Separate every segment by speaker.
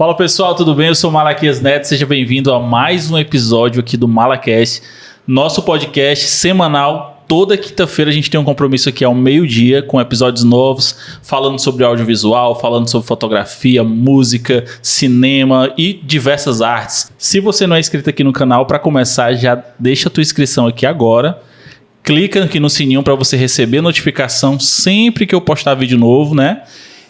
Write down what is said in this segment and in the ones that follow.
Speaker 1: Fala pessoal, tudo bem? Eu sou o Malaquias Neto, seja bem-vindo a mais um episódio aqui do Malacast, nosso podcast semanal. Toda quinta-feira a gente tem um compromisso aqui ao meio-dia com episódios novos, falando sobre audiovisual, falando sobre fotografia, música, cinema e diversas artes. Se você não é inscrito aqui no canal, para começar, já deixa a tua inscrição aqui agora. Clica aqui no sininho para você receber notificação sempre que eu postar vídeo novo, né?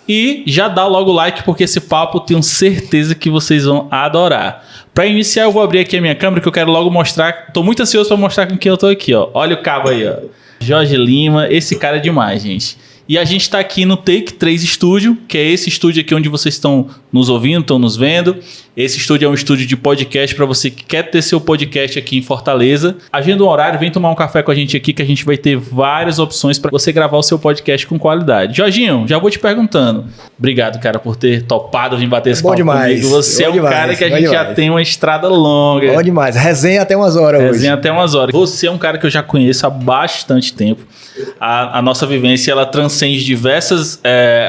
Speaker 1: E já dá logo o like, porque esse papo eu tenho certeza que vocês vão adorar. Para iniciar, eu vou abrir aqui a minha câmera, que eu quero logo mostrar. Tô muito ansioso para mostrar com quem eu tô aqui, ó. Olha o cabo aí, ó. Jorge Lima, esse cara é demais, gente. E a gente tá aqui no Take 3 Studio, que é esse estúdio aqui onde vocês estão nos ouvindo, estão nos vendo. Esse estúdio é um estúdio de podcast para você que quer ter seu podcast aqui em Fortaleza. Agenda um horário, vem tomar um café com a gente aqui, que a gente vai ter várias opções para você gravar o seu podcast com qualidade. Jorginho, já vou te perguntando. Obrigado, cara, por ter topado vir bater esse papo comigo. Você é um cara que a gente já tem uma estrada longa.
Speaker 2: Bom demais. Resenha até umas horas hoje.
Speaker 1: Resenha até umas horas. Você é um cara que eu já conheço há bastante tempo. A nossa vivência, ela transcende diversas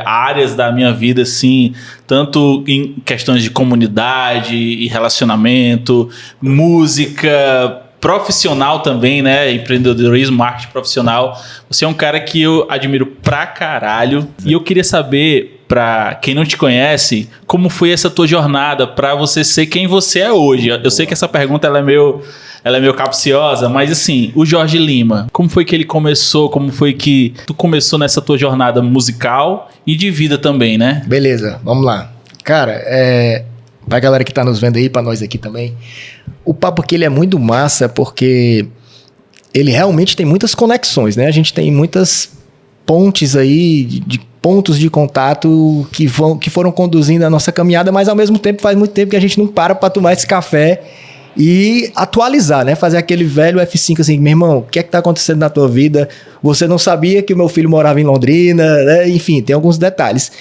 Speaker 1: áreas da minha vida, assim, tanto em questões de comunidade e relacionamento, música, profissional também, né? Empreendedorismo, marketing profissional. Você é um cara que eu admiro pra caralho. E eu queria saber, pra quem não te conhece, como foi essa tua jornada pra você ser quem você é hoje. Eu sei que essa pergunta ela é meio capciosa, mas assim, o Jorge Lima, como foi que ele começou? Como foi que tu começou nessa tua jornada musical e de vida também, né?
Speaker 2: Beleza, vamos lá. Cara, pra galera que tá nos vendo aí, pra nós aqui também, o papo aqui ele é muito massa porque ele realmente tem muitas conexões, né? A gente tem muitas pontes aí, de pontos de contato que foram conduzindo a nossa caminhada, mas ao mesmo tempo faz muito tempo que a gente não para pra tomar esse café e atualizar, né? Fazer aquele velho F5 assim, meu irmão, o que é que tá acontecendo na tua vida? Você não sabia que o meu filho morava em Londrina, né? Enfim, tem alguns detalhes.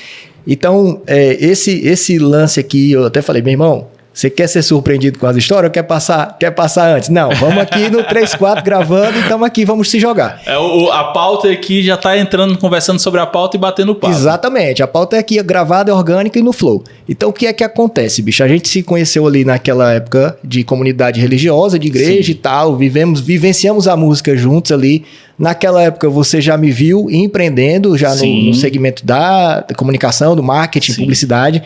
Speaker 2: Então, esse lance aqui, eu até falei, meu irmão, você quer ser surpreendido com as histórias ou quer passar antes? Não, vamos aqui no 3-4 gravando e estamos aqui, vamos se jogar.
Speaker 1: A pauta aqui já tá entrando, conversando sobre a pauta e batendo papo.
Speaker 2: Exatamente, a pauta é aqui gravada, é orgânica e no flow. Então o que é que acontece, bicho? A gente se conheceu ali naquela época de comunidade religiosa, de igreja Sim. e tal, vivenciamos a música juntos ali. Naquela época você já me viu empreendendo, já no segmento da comunicação, do marketing, Sim. publicidade.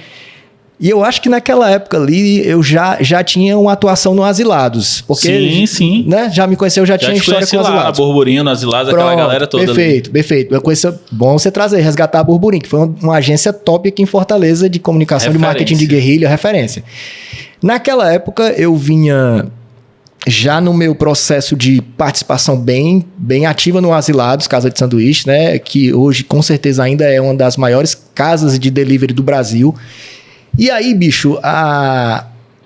Speaker 2: E eu acho que naquela época ali eu já tinha uma atuação no Asilados. Porque,
Speaker 1: sim.
Speaker 2: Né, já me conheceu, já tinha história com o Asilados.
Speaker 1: Na Burburinho, no Asilados, aquela galera toda.
Speaker 2: Perfeito. Eu conheci, bom você trazer, resgatar a Burburinho, que foi uma agência top aqui em Fortaleza de comunicação, de marketing de guerrilha, referência. Naquela época eu vinha já no meu processo de participação bem ativa no Asilados, Casa de Sanduíche, né, que hoje com certeza ainda é uma das maiores casas de delivery do Brasil. E aí, bicho,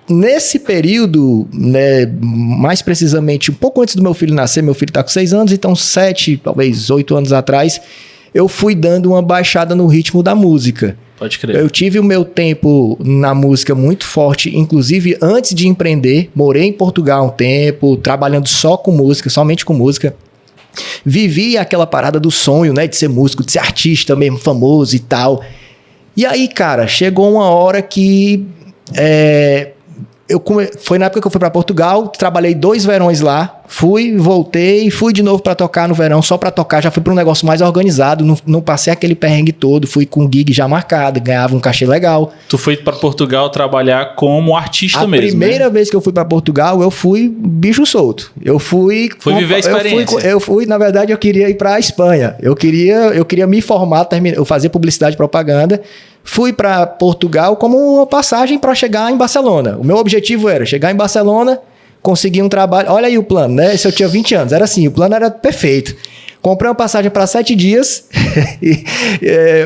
Speaker 2: nesse período, né, mais precisamente um pouco antes do meu filho nascer, meu filho tá com 6 anos, então 7, talvez 8 anos atrás, eu fui dando uma baixada no ritmo da música.
Speaker 1: Pode crer.
Speaker 2: Eu tive o meu tempo na música muito forte, inclusive antes de empreender, morei em Portugal um tempo, trabalhando só com música, somente com música. Vivi aquela parada do sonho, né, de ser músico, de ser artista mesmo, famoso e tal. E aí, cara, chegou uma hora que foi na época que eu fui para Portugal, trabalhei 2 verões lá, voltei, fui de novo para tocar no verão, só para tocar, já fui para um negócio mais organizado, não passei aquele perrengue todo, fui com gig já marcado, ganhava um cachê legal.
Speaker 1: Tu foi para Portugal trabalhar como artista mesmo,
Speaker 2: A primeira vez que eu fui para Portugal, eu fui bicho solto. Foi
Speaker 1: viver a experiência.
Speaker 2: Na verdade, eu queria ir para a Espanha. Eu queria me formar, eu fazia publicidade e propaganda. Fui para Portugal como uma passagem para chegar em Barcelona. O meu objetivo era chegar em Barcelona, conseguir um trabalho. Olha aí o plano, né? Se eu tinha 20 anos, era assim, o plano era perfeito. Comprei uma passagem para 7 dias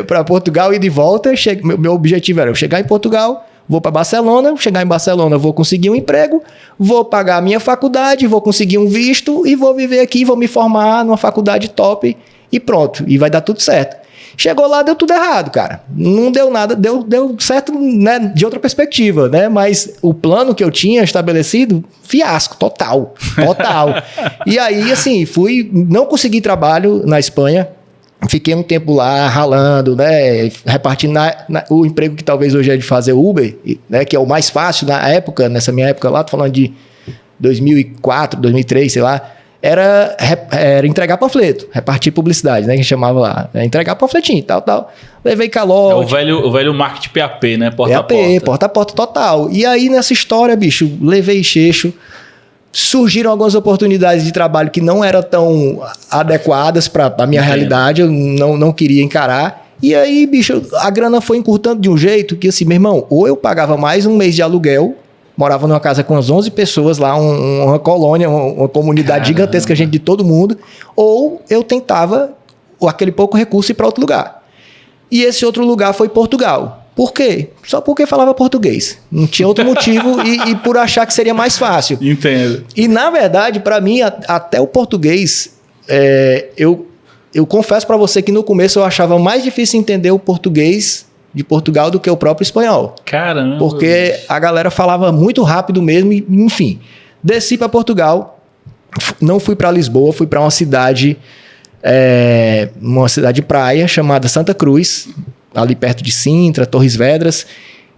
Speaker 2: para Portugal e de volta. Meu objetivo era eu chegar em Portugal, vou para Barcelona, chegar em Barcelona, vou conseguir um emprego, vou pagar a minha faculdade, vou conseguir um visto e vou viver aqui, vou me formar numa faculdade top e pronto. E vai dar tudo certo. Chegou lá, deu tudo errado, cara. Não deu nada, deu certo, né, de outra perspectiva, né? Mas o plano que eu tinha estabelecido, fiasco, total. E aí, assim, não consegui trabalho na Espanha. Fiquei um tempo lá ralando, né? Repartindo o emprego que talvez hoje é de fazer Uber, né? Que é o mais fácil na época, nessa minha época lá, tô falando de 2004, 2003, sei lá. Era entregar panfleto, repartir publicidade, né? Que a gente chamava lá. Entregar panfletinho e tal. Levei calote.
Speaker 1: O velho marketing PAP, né? Porta a
Speaker 2: porta. Porta a porta total. E aí, nessa história, bicho, levei cheixo. Surgiram algumas oportunidades de trabalho que não eram tão adequadas para a minha realidade. Eu não queria encarar. E aí, bicho, a grana foi encurtando de um jeito que, assim, meu irmão, ou eu pagava mais um mês de aluguel, morava numa casa com umas 11 pessoas lá, uma colônia, uma comunidade gigantesca, gente de todo mundo, ou eu tentava aquele pouco recurso ir para outro lugar. E esse outro lugar foi Portugal. Por quê? Só porque falava português. Não tinha outro motivo e por achar que seria mais fácil.
Speaker 1: Entendo.
Speaker 2: E, na verdade, para mim, até o português, eu confesso para você que no começo eu achava mais difícil entender o português de Portugal do que o próprio espanhol.
Speaker 1: Caramba!
Speaker 2: Porque a galera falava muito rápido mesmo, e, enfim. Desci para Portugal, não fui para Lisboa, fui para uma cidade praia chamada Santa Cruz, ali perto de Sintra, Torres Vedras.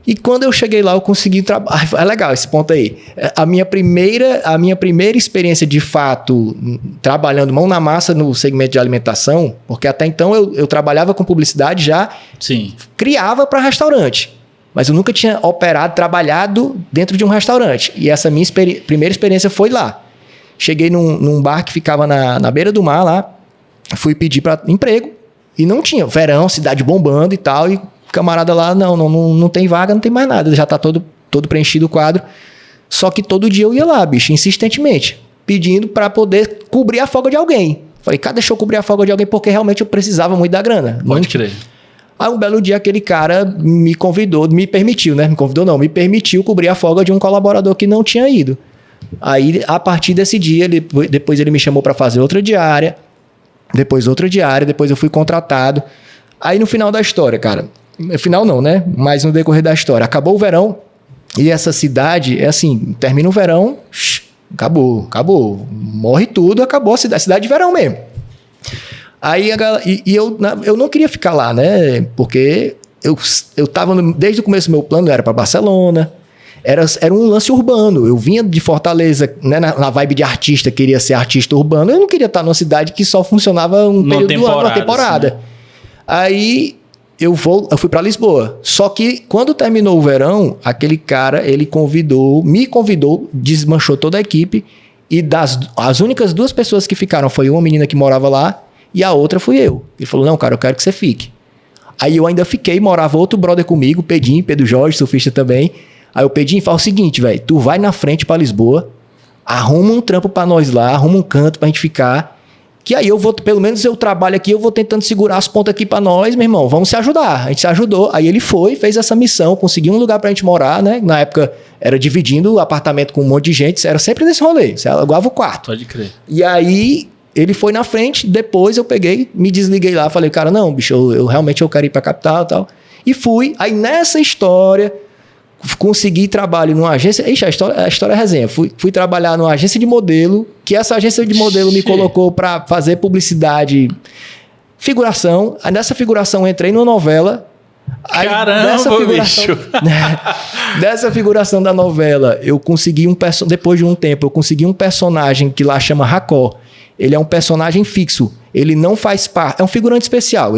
Speaker 2: E quando eu cheguei lá, eu consegui trabalhar. É legal esse ponto aí. A minha primeira experiência, de fato, trabalhando mão na massa no segmento de alimentação, porque até então eu trabalhava com publicidade já,
Speaker 1: sim,
Speaker 2: criava para restaurante. Mas eu nunca tinha trabalhado dentro de um restaurante. E essa minha primeira experiência foi lá. Cheguei num bar que ficava na beira do mar lá, fui pedir para emprego, e não tinha. Verão, cidade bombando e tal, e camarada lá, não tem vaga, não tem mais nada, já tá todo preenchido o quadro. Só que todo dia eu ia lá, bicho, insistentemente, pedindo para poder cobrir a folga de alguém. Falei, cara, deixa eu cobrir a folga de alguém, porque realmente eu precisava muito da grana.
Speaker 1: Pode crer.
Speaker 2: Aí um belo dia aquele cara me permitiu cobrir a folga de um colaborador que não tinha ido. Aí, a partir desse dia, depois ele me chamou para fazer outra diária, depois eu fui contratado. Aí no final da história, cara, final não, né? Mas no decorrer da história, acabou o verão e essa cidade, é assim, termina o verão, acabou, morre tudo, acabou a cidade de verão mesmo. Aí eu não queria ficar lá, né? Porque eu tava, desde o começo do meu plano, era para Barcelona, era um lance urbano. Eu vinha de Fortaleza, né, na vibe de artista, queria ser artista urbano. Eu não queria estar numa cidade que só funcionava um período do ano, uma temporada. Assim, né? Aí eu fui para Lisboa. Só que quando terminou o verão, aquele cara, ele me convidou, desmanchou toda a equipe, e as únicas 2 pessoas que ficaram foi uma menina que morava lá e a outra fui eu. Ele falou, não, cara, eu quero que você fique. Aí eu ainda fiquei, morava outro brother comigo, Pedro Jorge, surfista também. Aí o Pedinho fala o seguinte, velho, tu vai na frente pra Lisboa, arruma um trampo pra nós lá, arruma um canto pra gente ficar, que aí eu vou, pelo menos eu trabalho aqui, eu vou tentando segurar as pontas aqui pra nós, meu irmão, vamos se ajudar. A gente se ajudou, aí ele fez essa missão, conseguiu um lugar pra gente morar, né? Na época era dividindo o apartamento com um monte de gente, era sempre nesse rolê, você alugava o quarto.
Speaker 1: Pode crer.
Speaker 2: E aí ele foi na frente, depois eu peguei, me desliguei lá, falei, cara, não, bicho, eu realmente quero ir pra capital e tal. E fui, aí nessa história, consegui trabalho numa agência. Ixi, a história é resenha. Fui trabalhar numa agência de modelo, que essa agência de modelo me colocou para fazer publicidade, figuração. Aí nessa figuração eu entrei numa novela. Aí,
Speaker 1: caramba, bicho!
Speaker 2: Dessa figuração da novela, eu consegui depois de um tempo, eu consegui um personagem que lá chama Racó. Ele é um personagem fixo. Ele não faz parte... É um figurante especial.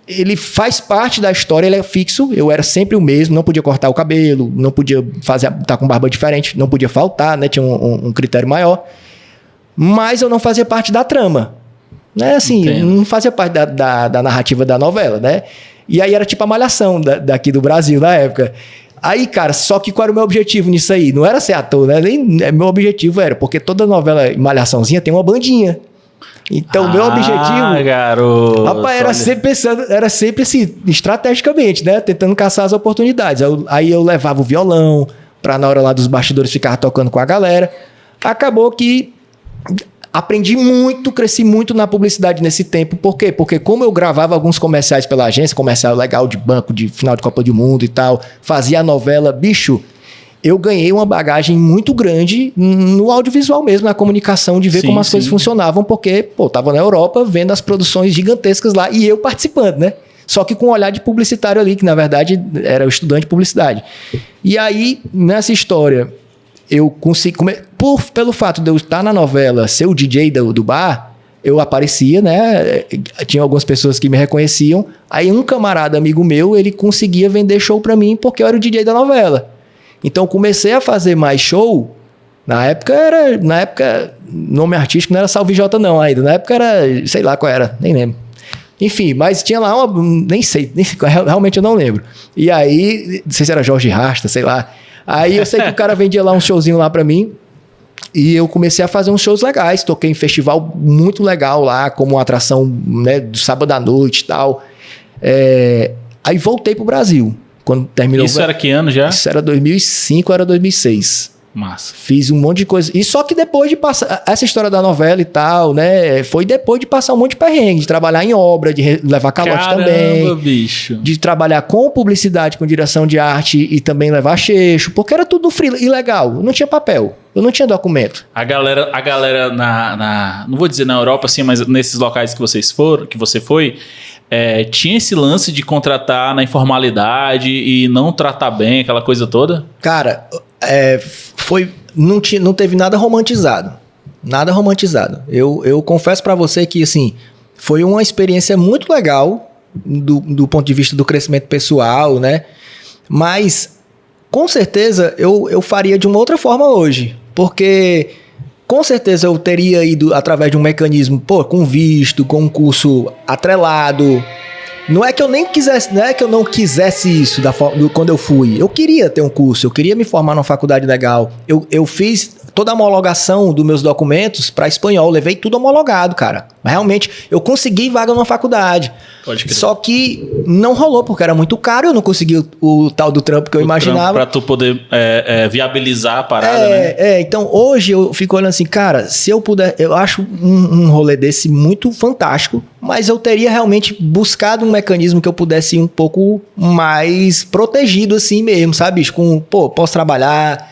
Speaker 2: Ele faz parte da história, ele é fixo, eu era sempre o mesmo, não podia cortar o cabelo, não podia tá com barba diferente, não podia faltar, né? Tinha um critério maior. Mas eu não fazia parte da trama. Né? Assim, não fazia parte da narrativa da novela, né? E aí era tipo a Malhação daqui do Brasil na época. Aí, cara, só que qual era o meu objetivo nisso aí? Não era ser ator, né? Meu objetivo era, porque toda novela Malhaçãozinha tem uma bandinha. Então, meu objetivo,
Speaker 1: garoto,
Speaker 2: rapaz, era sempre assim, estrategicamente, né? Tentando caçar as oportunidades. Aí eu levava o violão pra na hora lá dos bastidores ficar tocando com a galera. Acabou que aprendi muito, cresci muito na publicidade nesse tempo. Por quê? Porque como eu gravava alguns comerciais pela agência, comercial legal de banco, de final de Copa do Mundo e tal, fazia a novela, bicho, eu ganhei uma bagagem muito grande no audiovisual mesmo, na comunicação, de ver como as coisas funcionavam, porque, pô, tava na Europa vendo as produções gigantescas lá e eu participando, né? Só que com um olhar de publicitário ali, que na verdade era o estudante de publicidade. E aí, nessa história, eu consegui... Pelo fato de eu estar na novela, ser o DJ do bar, eu aparecia, né? Tinha algumas pessoas que me reconheciam. Aí um camarada amigo meu, ele conseguia vender show pra mim porque eu era o DJ da novela. Então comecei a fazer mais show. Na época, nome artístico não era Salve J não ainda. Na época era, sei lá qual era, nem lembro. Enfim, mas tinha lá nem sei, realmente eu não lembro. E aí, não sei se era Jorge Rasta, sei lá. Aí eu sei que o cara vendia lá um showzinho lá pra mim. E eu comecei a fazer uns shows legais. Toquei em festival muito legal lá, como uma atração, né, do sábado à noite e tal. Aí voltei pro Brasil. Quando terminou.
Speaker 1: Isso era que ano já?
Speaker 2: Isso era 2005, era 2006.
Speaker 1: Massa.
Speaker 2: Fiz um monte de coisa. E só que depois de passar... Essa história da novela e tal, né? Foi depois de passar um monte de perrengue. De trabalhar em obra, de levar calote também.
Speaker 1: Bicho.
Speaker 2: De trabalhar com publicidade, com direção de arte e também levar xexo. Porque era tudo ilegal. Eu não tinha papel. Eu não tinha documento.
Speaker 1: A galera não vou dizer na Europa assim, mas nesses locais que você foi... tinha esse lance de contratar na informalidade e não tratar bem, aquela coisa toda?
Speaker 2: Cara, não teve nada romantizado. Nada romantizado. Eu confesso pra você que, assim, foi uma experiência muito legal do ponto de vista do crescimento pessoal, né? Mas, com certeza, eu faria de uma outra forma hoje. Porque... Com certeza eu teria ido através de um mecanismo, com visto, com um curso atrelado. Não é que eu nem quisesse, não é que eu não quisesse isso quando eu fui. Eu queria ter um curso, eu queria me formar numa faculdade legal. Eu fiz toda a homologação dos meus documentos para espanhol, levei tudo homologado, cara. Realmente, eu consegui vaga numa faculdade.
Speaker 1: Pode crer.
Speaker 2: Só que não rolou, porque era muito caro, eu não consegui o tal do trampo que eu imaginava.
Speaker 1: Para tu poder viabilizar a parada, né?
Speaker 2: Então hoje eu fico olhando assim, cara, se eu puder, eu acho um rolê desse muito fantástico, mas eu teria realmente buscado um mecanismo que eu pudesse ir um pouco mais protegido assim mesmo, sabe, bicho? Posso trabalhar...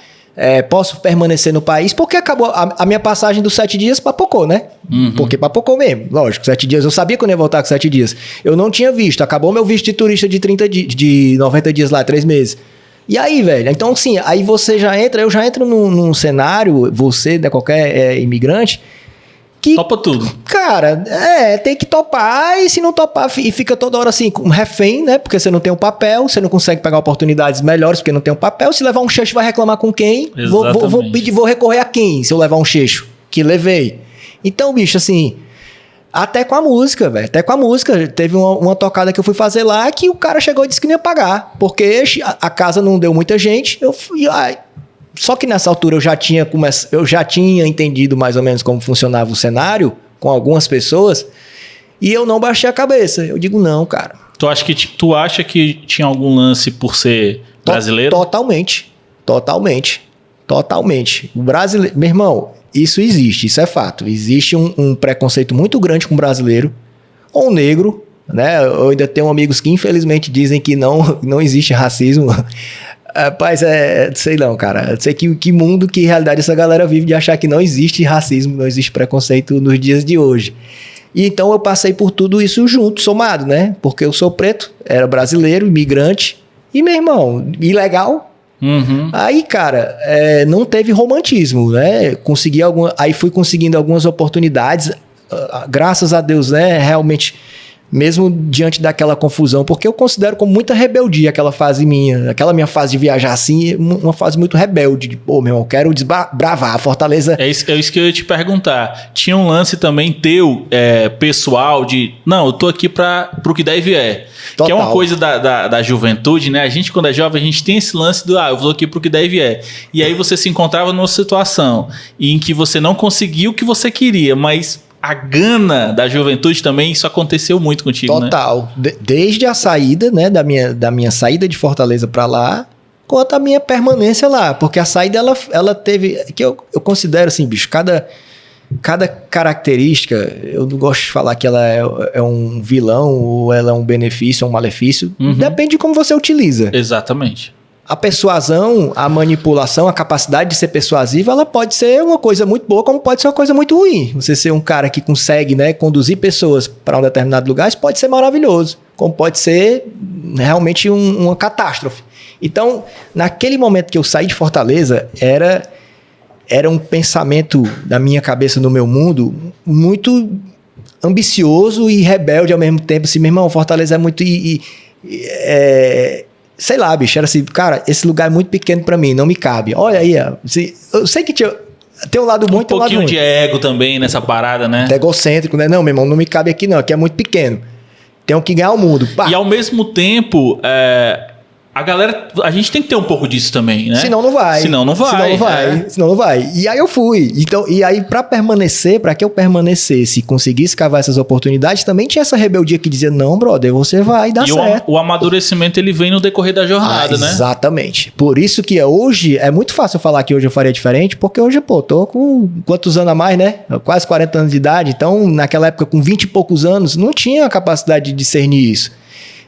Speaker 2: posso permanecer no país, porque acabou a minha passagem dos 7 dias papocou, né? Uhum. Porque papocou mesmo, lógico, 7 dias, eu sabia que eu não ia voltar com 7 dias. Eu não tinha visto, acabou meu visto de turista de 90 dias lá, 3 meses. E aí, velho, então assim, aí eu já entro num cenário, você, né, qualquer imigrante, que...
Speaker 1: Topa tudo.
Speaker 2: Cara, tem que topar, e se não topar, e fica toda hora assim, com refém, né? Porque você não tem um papel, você não consegue pegar oportunidades melhores porque não tem um papel. Se levar um xexo, vai reclamar com quem? Vou recorrer a quem se eu levar um xexo? Que levei. Então, bicho, assim... Até com a música, velho. Até com a música. Teve uma tocada que eu fui fazer lá que o cara chegou e disse que não ia pagar. Porque a casa não deu muita gente. Só que nessa altura eu já tinha entendido mais ou menos como funcionava o cenário com algumas pessoas e eu não baixei a cabeça. Eu digo, não, cara.
Speaker 1: Tu acha que tinha algum lance por ser brasileiro?
Speaker 2: Totalmente. O brasileiro... Meu irmão, isso existe, isso é fato. Existe um preconceito muito grande com o brasileiro ou negro, né? Eu ainda tenho amigos que infelizmente dizem que não existe racismo. Rapaz, sei não, cara. Sei que mundo, que realidade essa galera vive de achar que não existe racismo, não existe preconceito nos dias de hoje. E então eu passei por tudo isso junto, somado, né? Porque eu sou preto, era brasileiro, imigrante, e meu irmão, ilegal.
Speaker 1: Uhum.
Speaker 2: Aí, cara, não teve romantismo, né? Aí fui conseguindo algumas oportunidades, graças a Deus, né? Realmente... Mesmo diante daquela confusão, porque eu considero como muita rebeldia aquela fase minha, aquela minha fase de viajar assim, uma fase muito rebelde, de, meu irmão, quero desbravar a Fortaleza.
Speaker 1: É isso que eu ia te perguntar. Tinha um lance também teu, pessoal, de, não, eu tô aqui pro que der e vier. Total. Que é uma coisa da juventude, né? A gente, quando é jovem, a gente tem esse lance do, eu vou aqui pro que der e vier. E aí você se encontrava numa situação em que você não conseguiu o que você queria, mas... A gana da juventude também, isso aconteceu muito contigo,
Speaker 2: total, né? Desde a saída, né, da minha saída de Fortaleza para lá, quanto a minha permanência lá. Porque a saída, ela teve... Que eu considero assim, bicho, cada característica, eu não gosto de falar que ela é um vilão ou ela é um benefício ou um malefício. Uhum. Depende de como você utiliza.
Speaker 1: Exatamente.
Speaker 2: a persuasão, a manipulação, a capacidade de ser persuasivo, ela pode ser uma coisa muito boa, como pode ser uma coisa muito ruim. Você ser um cara que consegue, né, conduzir pessoas para um determinado lugar, isso pode ser maravilhoso, como pode ser realmente uma catástrofe. Então, naquele momento que eu saí de Fortaleza, era um pensamento da minha cabeça, no meu mundo, muito ambicioso e rebelde ao mesmo tempo. Assim, meu irmão, Fortaleza é muito... sei lá, bicho, era assim, cara, esse lugar é muito pequeno pra mim, não me cabe. Olha aí, ó, eu sei que tem um lado bom e tem um lado ruim.
Speaker 1: Um pouquinho de ego também nessa parada, né?
Speaker 2: É egocêntrico, né? Não, meu irmão, não me cabe aqui não, aqui é muito pequeno. Tenho que ganhar o mundo. Pá.
Speaker 1: E ao mesmo tempo, a galera, a gente tem que ter um pouco disso também, né?
Speaker 2: Senão não vai.
Speaker 1: Senão não vai.
Speaker 2: E aí eu fui. Então, e aí pra que eu permanecesse e conseguisse cavar essas oportunidades, também tinha essa rebeldia que dizia, não, brother, você vai dar certo.
Speaker 1: O amadurecimento, ele vem no decorrer da jornada, né?
Speaker 2: Exatamente. Por isso que hoje, é muito fácil eu falar que hoje eu faria diferente, porque hoje, tô com quantos anos a mais, né? Quase 40 anos de idade. Então, naquela época, com 20 e poucos anos, não tinha a capacidade de discernir isso.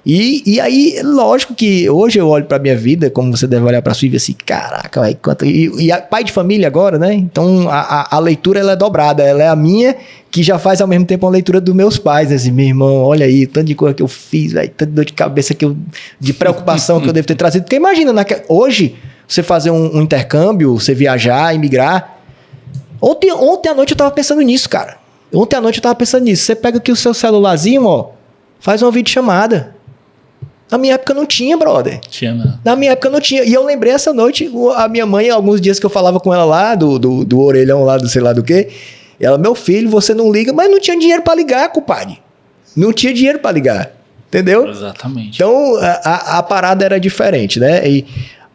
Speaker 2: E aí, lógico que hoje eu olho pra minha vida, como você deve olhar pra sua vida assim, caraca, véio, quanto... E pai de família agora, né? Então a leitura ela é dobrada, ela é a minha, que já faz ao mesmo tempo a leitura dos meus pais, né? Assim, meu irmão, olha aí, tanto de coisa que eu fiz, véio, tanto de dor de cabeça de preocupação que eu devo ter trazido. Porque imagina, hoje, você fazer um intercâmbio, você viajar, emigrar. Ontem à noite eu tava pensando nisso, cara. Você pega aqui o seu celularzinho, ó, faz uma videochamada. Na minha época não tinha, brother. Na minha época não tinha. E eu lembrei essa noite, a minha mãe, alguns dias que eu falava com ela lá, do orelhão lá, do sei lá do quê. Ela, meu filho, você não liga, mas não tinha dinheiro pra ligar, compadre. Não tinha dinheiro pra ligar. Entendeu?
Speaker 1: Exatamente.
Speaker 2: Então, a parada era diferente, né? E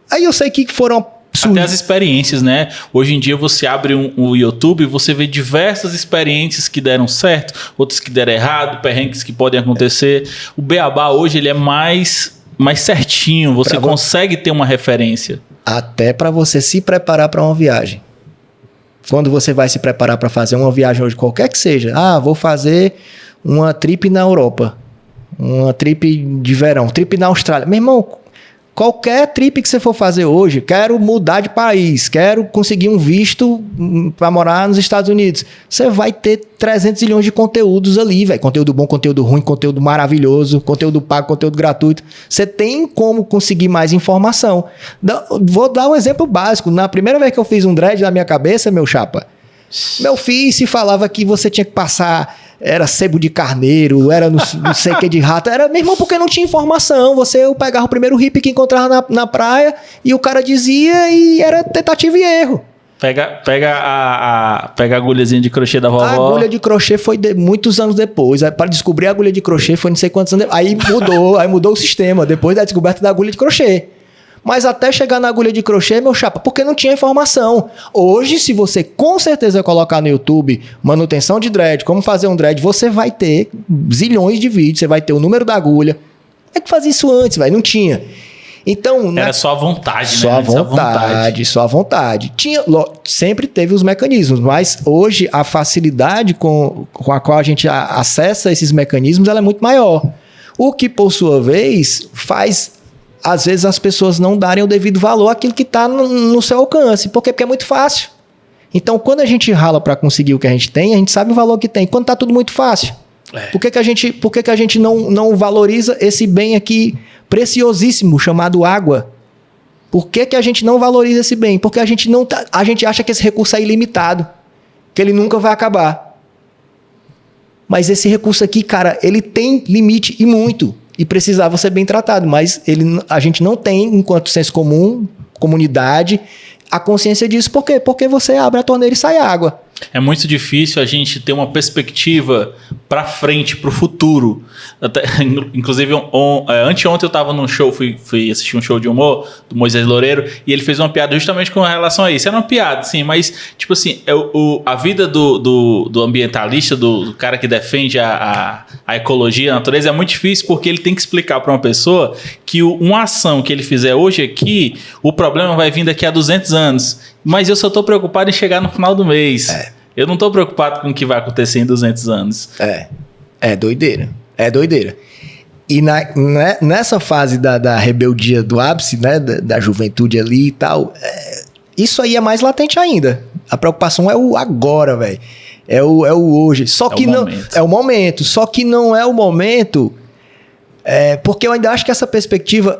Speaker 2: aí eu sei que foram...
Speaker 1: Até as experiências, né? Hoje em dia você abre o YouTube e você vê diversas experiências que deram certo, outras que deram errado, perrengues que podem acontecer. O Beabá hoje ele é mais certinho, você consegue ter uma referência. Até
Speaker 2: para você se preparar para uma viagem. Quando você vai se preparar para fazer uma viagem hoje, qualquer que seja, vou fazer uma trip na Europa, uma trip de verão, trip na Austrália. Meu irmão, qualquer trip que você for fazer hoje, quero mudar de país, quero conseguir um visto para morar nos Estados Unidos. Você vai ter 300 milhões de conteúdos ali, velho. Conteúdo bom, conteúdo ruim, conteúdo maravilhoso, conteúdo pago, conteúdo gratuito. Você tem como conseguir mais informação. Vou dar um exemplo básico. Na primeira vez que eu fiz um dread na minha cabeça, meu chapa, meu filho se falava que você tinha que passar... Era sebo de carneiro, era não sei o que de rato. Era mesmo porque não tinha informação. Eu pegava o primeiro hippie que encontrava na praia e o cara dizia e era tentativa e erro.
Speaker 1: Pega a agulhazinha de crochê da vovó.
Speaker 2: A agulha de crochê foi muitos anos depois. Para descobrir a agulha de crochê foi não sei quantos anos depois. Aí mudou o sistema, depois da descoberta da agulha de crochê. Mas até chegar na agulha de crochê, meu chapa, porque não tinha informação. Hoje, se você com certeza colocar no YouTube manutenção de dread, como fazer um dread, você vai ter zilhões de vídeos, você vai ter o número da agulha. Como é que fazia isso antes, velho? Não tinha. Então,
Speaker 1: era só a vontade,
Speaker 2: só
Speaker 1: né?
Speaker 2: Só a vontade. Sempre teve os mecanismos, mas hoje a facilidade com a qual a gente acessa esses mecanismos ela é muito maior. O que, por sua vez, faz... Às vezes as pessoas não darem o devido valor àquilo que está no seu alcance. Por quê? Porque é muito fácil. Então, quando a gente rala para conseguir o que a gente tem, a gente sabe o valor que tem. Quando está tudo muito fácil. Por que a gente não valoriza esse bem aqui preciosíssimo chamado água? Por que a gente não valoriza esse bem? Porque a gente acha que esse recurso é ilimitado. Que ele nunca vai acabar. Mas esse recurso aqui, cara, ele tem limite e muito. E precisava ser bem tratado, mas a gente não tem, enquanto senso comum, comunidade, a consciência disso. Por quê? Porque você abre a torneira e sai água.
Speaker 1: É muito difícil a gente ter uma perspectiva para frente, para o futuro. Inclusive, anteontem eu estava num show, fui assistir um show de humor do Moisés Loureiro, e ele fez uma piada justamente com relação a isso. Era uma piada, sim, mas, tipo assim, a vida do ambientalista, do cara que defende a ecologia, a natureza, é muito difícil porque ele tem que explicar para uma pessoa que uma ação que ele fizer hoje aqui, o problema vai vir daqui a 200 anos. Mas eu só estou preocupado em chegar no final do mês. Eu não estou preocupado com o que vai acontecer em 200 anos.
Speaker 2: É doideira. É doideira. E nessa fase da rebeldia do ápice, né, da juventude ali e tal, isso aí é mais latente ainda. A preocupação é o agora, velho. É o hoje. Só que não é o momento. Só que não é o momento, porque eu ainda acho que essa perspectiva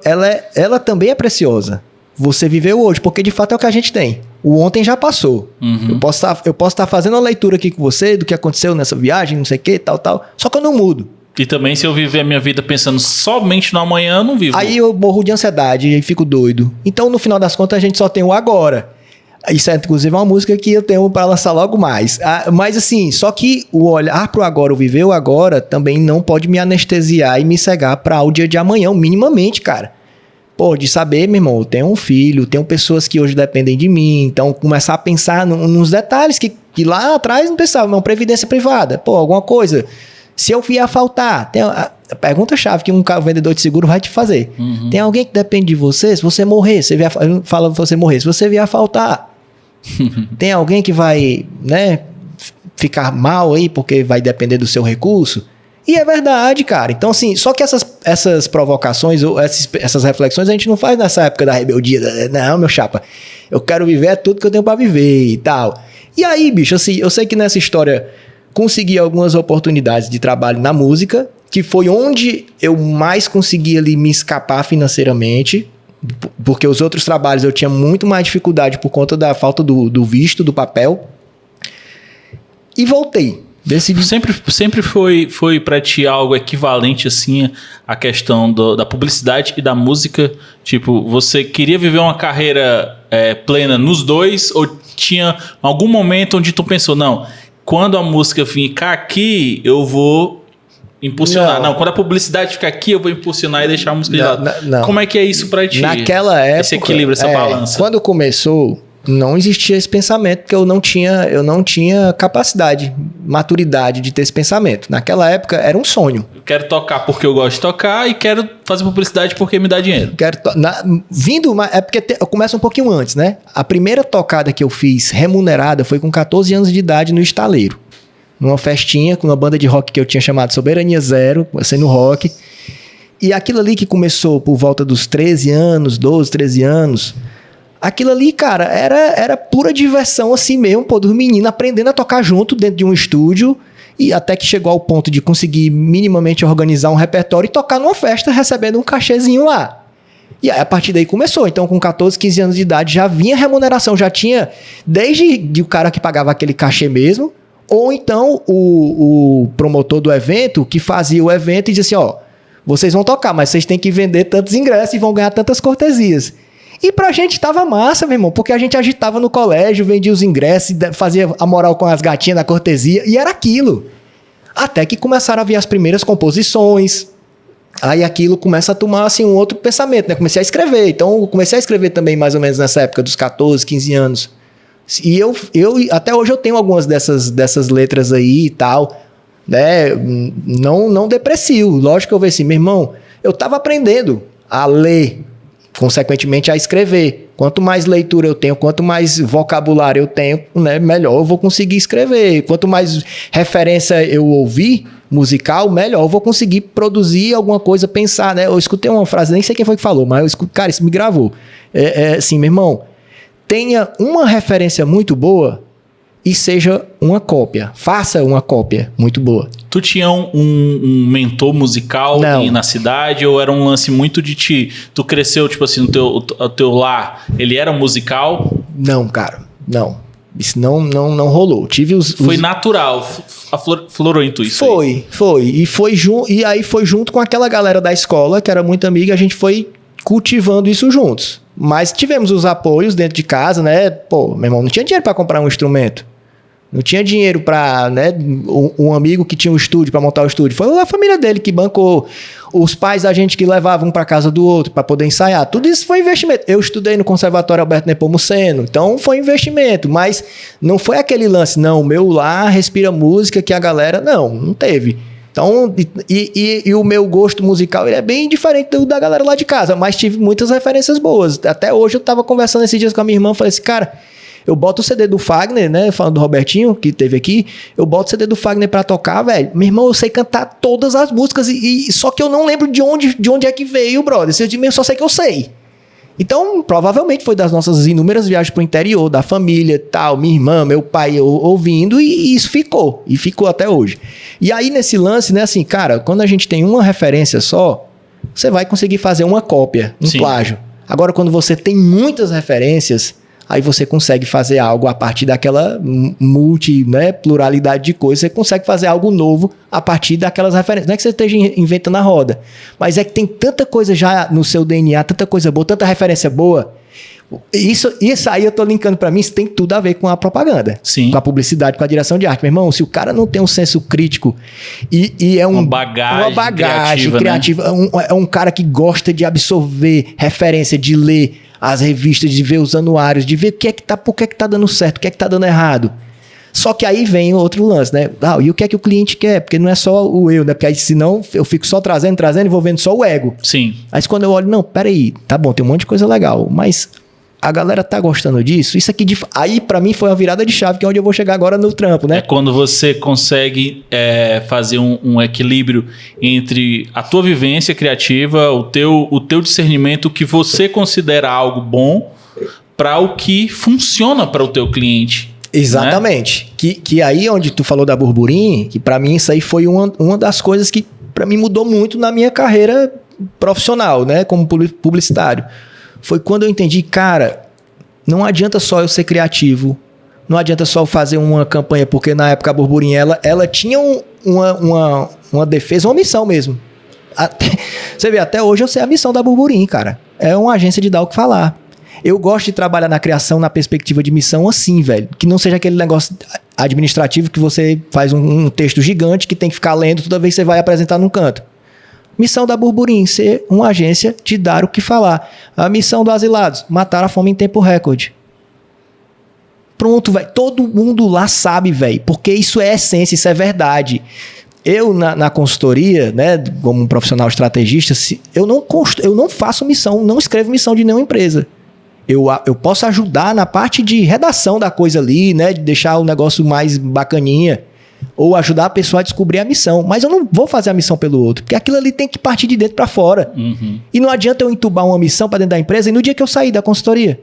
Speaker 2: ela também é preciosa. Você viveu hoje, porque de fato é o que a gente tem. O ontem já passou. Uhum. Eu posso estar fazendo uma leitura aqui com você do que aconteceu nessa viagem, não sei o que, tal. Só que eu não mudo.
Speaker 1: E também, se eu viver a minha vida pensando somente no amanhã, eu não vivo.
Speaker 2: Aí eu morro de ansiedade e fico doido. Então, no final das contas, a gente só tem o agora. Isso é, inclusive, uma música que eu tenho para lançar logo mais. Mas, assim, só que o olhar pro agora, o viver o agora, também não pode me anestesiar e me cegar para o dia de amanhã, minimamente, cara. Pô, de saber, meu irmão, eu tenho um filho, tenho pessoas que hoje dependem de mim. Então, começar a pensar nos detalhes que lá atrás não pensava. Não, previdência privada, pô, alguma coisa... Se eu vier a faltar, tem a pergunta-chave que um vendedor de seguro vai te fazer. Uhum. Tem alguém que depende de você? Se você morrer, fala você morrer, se você vier a faltar, tem alguém que vai, né, ficar mal aí porque vai depender do seu recurso? E é verdade, cara. Então, assim, só que essas provocações, ou essas reflexões, a gente não faz nessa época da rebeldia. Não, meu chapa, eu quero viver tudo que eu tenho pra viver e tal. E aí, bicho, assim, eu sei que nessa história... Consegui algumas oportunidades de trabalho na música, que foi onde eu mais consegui ali me escapar financeiramente, porque os outros trabalhos eu tinha muito mais dificuldade por conta da falta do visto, do papel. E voltei. Decidi...
Speaker 1: Sempre foi pra ti algo equivalente assim à questão da publicidade e da música? Tipo, você queria viver uma carreira plena nos dois, ou tinha algum momento onde tu pensou, não... Quando a música ficar aqui, eu vou impulsionar. Não, quando a publicidade ficar aqui, eu vou impulsionar e deixar a música de lado. Não. Como é que é isso pra ti?
Speaker 2: Naquela época...
Speaker 1: Esse equilíbrio, essa balança.
Speaker 2: Quando começou, não existia esse pensamento, porque eu não tinha capacidade, maturidade de ter esse pensamento. Naquela época, era um sonho.
Speaker 1: Eu quero tocar porque eu gosto de tocar e quero fazer publicidade porque me dá dinheiro.
Speaker 2: É porque começa um pouquinho antes, né? A primeira tocada que eu fiz remunerada foi com 14 anos de idade no Estaleiro. Numa festinha com uma banda de rock que eu tinha chamado Soberania Zero, sendo rock. E aquilo ali que começou por volta dos 13 anos, 12, 13 anos... Aquilo ali, cara, era pura diversão assim mesmo, pô, dos meninos aprendendo a tocar junto dentro de um estúdio, e até que chegou ao ponto de conseguir minimamente organizar um repertório e tocar numa festa recebendo um cachezinho lá. E aí a partir daí começou. Então com 14, 15 anos de idade já vinha remuneração, já tinha desde o cara que pagava aquele cachê mesmo, ou então o promotor do evento que fazia o evento e dizia assim, ó, vocês vão tocar, mas vocês têm que vender tantos ingressos e vão ganhar tantas cortesias. E pra gente tava massa, meu irmão, porque a gente agitava no colégio, vendia os ingressos, fazia a moral com as gatinhas da cortesia, e era aquilo. Até que começaram a vir as primeiras composições, aí aquilo começa a tomar, assim, um outro pensamento, né? Comecei a escrever, então eu comecei a escrever também mais ou menos nessa época, dos 14, 15 anos. E eu até hoje eu tenho algumas dessas letras aí e tal, né? Não deprecio, lógico que eu vejo assim, meu irmão, eu tava aprendendo a ler, consequentemente a escrever. Quanto mais leitura eu tenho, quanto mais vocabulário eu tenho, né, melhor eu vou conseguir escrever. Quanto mais referência eu ouvir musical, melhor eu vou conseguir produzir alguma coisa, pensar, né? Eu escutei uma frase, nem sei quem foi que falou, mas cara, isso me gravou. Assim, meu irmão, tenha uma referência muito boa e seja uma cópia. Faça uma cópia muito boa.
Speaker 1: Tu tinha um mentor musical na cidade, ou era um lance muito de ti? Tu cresceu, tipo assim, no teu lar, ele era musical?
Speaker 2: Não, cara, não. Isso não rolou. Tive
Speaker 1: Foi natural, aflorou em tu isso.
Speaker 2: Foi. E aí foi junto com aquela galera da escola, que era muito amiga, a gente foi cultivando isso juntos. Mas tivemos os apoios dentro de casa, né? Pô, meu irmão, não tinha dinheiro para comprar um instrumento. Não tinha dinheiro para, né, um amigo que tinha um estúdio, para montar o estúdio. Foi a família dele que bancou. Os pais da gente que levavam um para casa do outro para poder ensaiar. Tudo isso foi investimento. Eu estudei no Conservatório Alberto Nepomuceno, então foi investimento. Mas não foi aquele lance, não, o meu lar respira música que a galera... Não teve. Então, e o meu gosto musical ele é bem diferente do da galera lá de casa, mas tive muitas referências boas. Até hoje eu estava conversando esses dias com a minha irmã, falei assim, cara... Eu boto o CD do Fagner, né? Falando do Robertinho, que teve aqui. Eu boto o CD do Fagner pra tocar, velho. Meu irmão, eu sei cantar todas as músicas. Só que eu não lembro de onde é que veio, brother. Eu só sei que eu sei. Então, provavelmente foi das nossas inúmeras viagens pro interior, da família, tal, minha irmã, meu pai ouvindo, e isso ficou. E ficou até hoje. E aí, nesse lance, né, assim, cara, quando a gente tem uma referência só, você vai conseguir fazer uma cópia, um plágio. Agora, quando você tem muitas referências, aí você consegue fazer algo a partir daquela pluralidade de coisas, você consegue fazer algo novo a partir daquelas referências. Não é que você esteja inventando a roda, mas é que tem tanta coisa já no seu DNA, tanta coisa boa, tanta referência boa. Isso aí eu tô linkando pra mim, isso tem tudo a ver com a propaganda.
Speaker 1: Sim.
Speaker 2: Com a publicidade, com a direção de arte. Meu irmão, se o cara não tem um senso crítico e é uma bagagem criativa, né? É um cara que gosta de absorver referência, de ler as revistas, de ver os anuários, de ver por que é que tá dando certo, o que é que tá dando errado. Só que aí vem outro lance, né? E o que é que o cliente quer? Porque não é só o eu, né? Porque aí senão eu fico só trazendo e vou vendo só o ego.
Speaker 1: Sim.
Speaker 2: Aí quando eu olho, não, peraí, tá bom, tem um monte de coisa legal, mas a galera tá gostando disso? Isso aqui, aí pra mim foi uma virada de chave, que é onde eu vou chegar agora no trampo, né?
Speaker 1: É quando você consegue fazer um equilíbrio entre a tua vivência criativa, o teu discernimento, o que você considera algo bom para o que funciona para o teu cliente.
Speaker 2: Exatamente. Né? Que aí onde tu falou da Burburinho, que pra mim isso aí foi uma das coisas que pra mim mudou muito na minha carreira profissional, né? Como publicitário. Foi quando eu entendi, cara, não adianta só eu ser criativo, não adianta só eu fazer uma campanha, porque na época a Burburinho, ela tinha uma defesa, uma missão mesmo. Você vê, até hoje eu sei a missão da Burburinho, cara. É uma agência de dar o que falar. Eu gosto de trabalhar na criação, na perspectiva de missão assim, velho. Que não seja aquele negócio administrativo que você faz um texto gigante que tem que ficar lendo toda vez que você vai apresentar num canto. Missão da Burburinho, ser uma agência de dar o que falar. A missão do Asilados, matar a fome em tempo recorde. Pronto, velho. Todo mundo lá sabe, velho. Porque isso é essência, isso é verdade. Eu, na consultoria, né, como um profissional estrategista, eu não faço missão, não escrevo missão de nenhuma empresa. Eu posso ajudar na parte de redação da coisa ali, né, de deixar o negócio mais bacaninha. Ou ajudar a pessoa a descobrir a missão. Mas eu não vou fazer a missão pelo outro. Porque aquilo ali tem que partir de dentro para fora.
Speaker 1: Uhum.
Speaker 2: E não adianta eu entubar uma missão para dentro da empresa e no dia que eu sair da consultoria,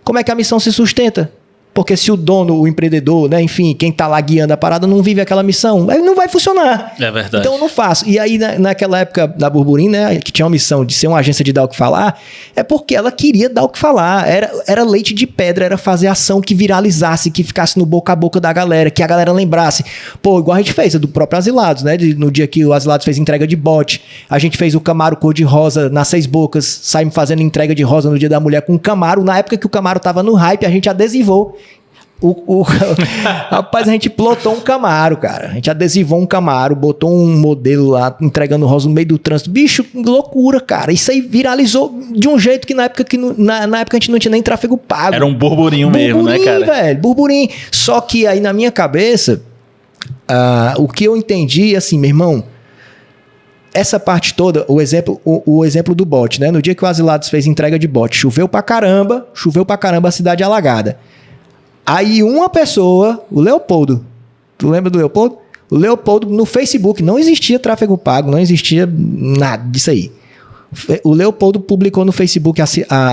Speaker 2: como é que a missão se sustenta? Porque se o dono, o empreendedor, né, enfim, quem tá lá guiando a parada não vive aquela missão, aí não vai funcionar.
Speaker 1: É verdade.
Speaker 2: Então eu não faço. E aí naquela época da Burburinho, né, que tinha uma missão de ser uma agência de dar o que falar, é porque ela queria dar o que falar. Era leite de pedra, era fazer ação que viralizasse, que ficasse no boca a boca da galera, que a galera lembrasse. Pô, igual a gente fez, do próprio Asilados, né, no dia que o Asilados fez entrega de bote, a gente fez o Camaro cor-de-rosa nas 6 Bocas, saímos fazendo entrega de rosa no Dia da Mulher com o Camaro. Na época que o Camaro tava no hype, a gente adesivou. Rapaz, a gente plotou um Camaro, cara. A gente adesivou um Camaro, botou um modelo lá, entregando rosa no meio do trânsito. Bicho, loucura, cara. Isso aí viralizou de um jeito que na época a gente não tinha nem tráfego pago.
Speaker 1: Era um burburinho mesmo, né, cara?
Speaker 2: Velho, burburinho. Só que aí na minha cabeça, o que eu entendi, assim, meu irmão, essa parte toda, o exemplo do bote, né? No dia que o Asilados fez entrega de bote, choveu pra caramba, a cidade alagada. Aí uma pessoa, o Leopoldo, tu lembra do Leopoldo? O Leopoldo no Facebook, não existia tráfego pago, não existia nada disso aí. O Leopoldo publicou no Facebook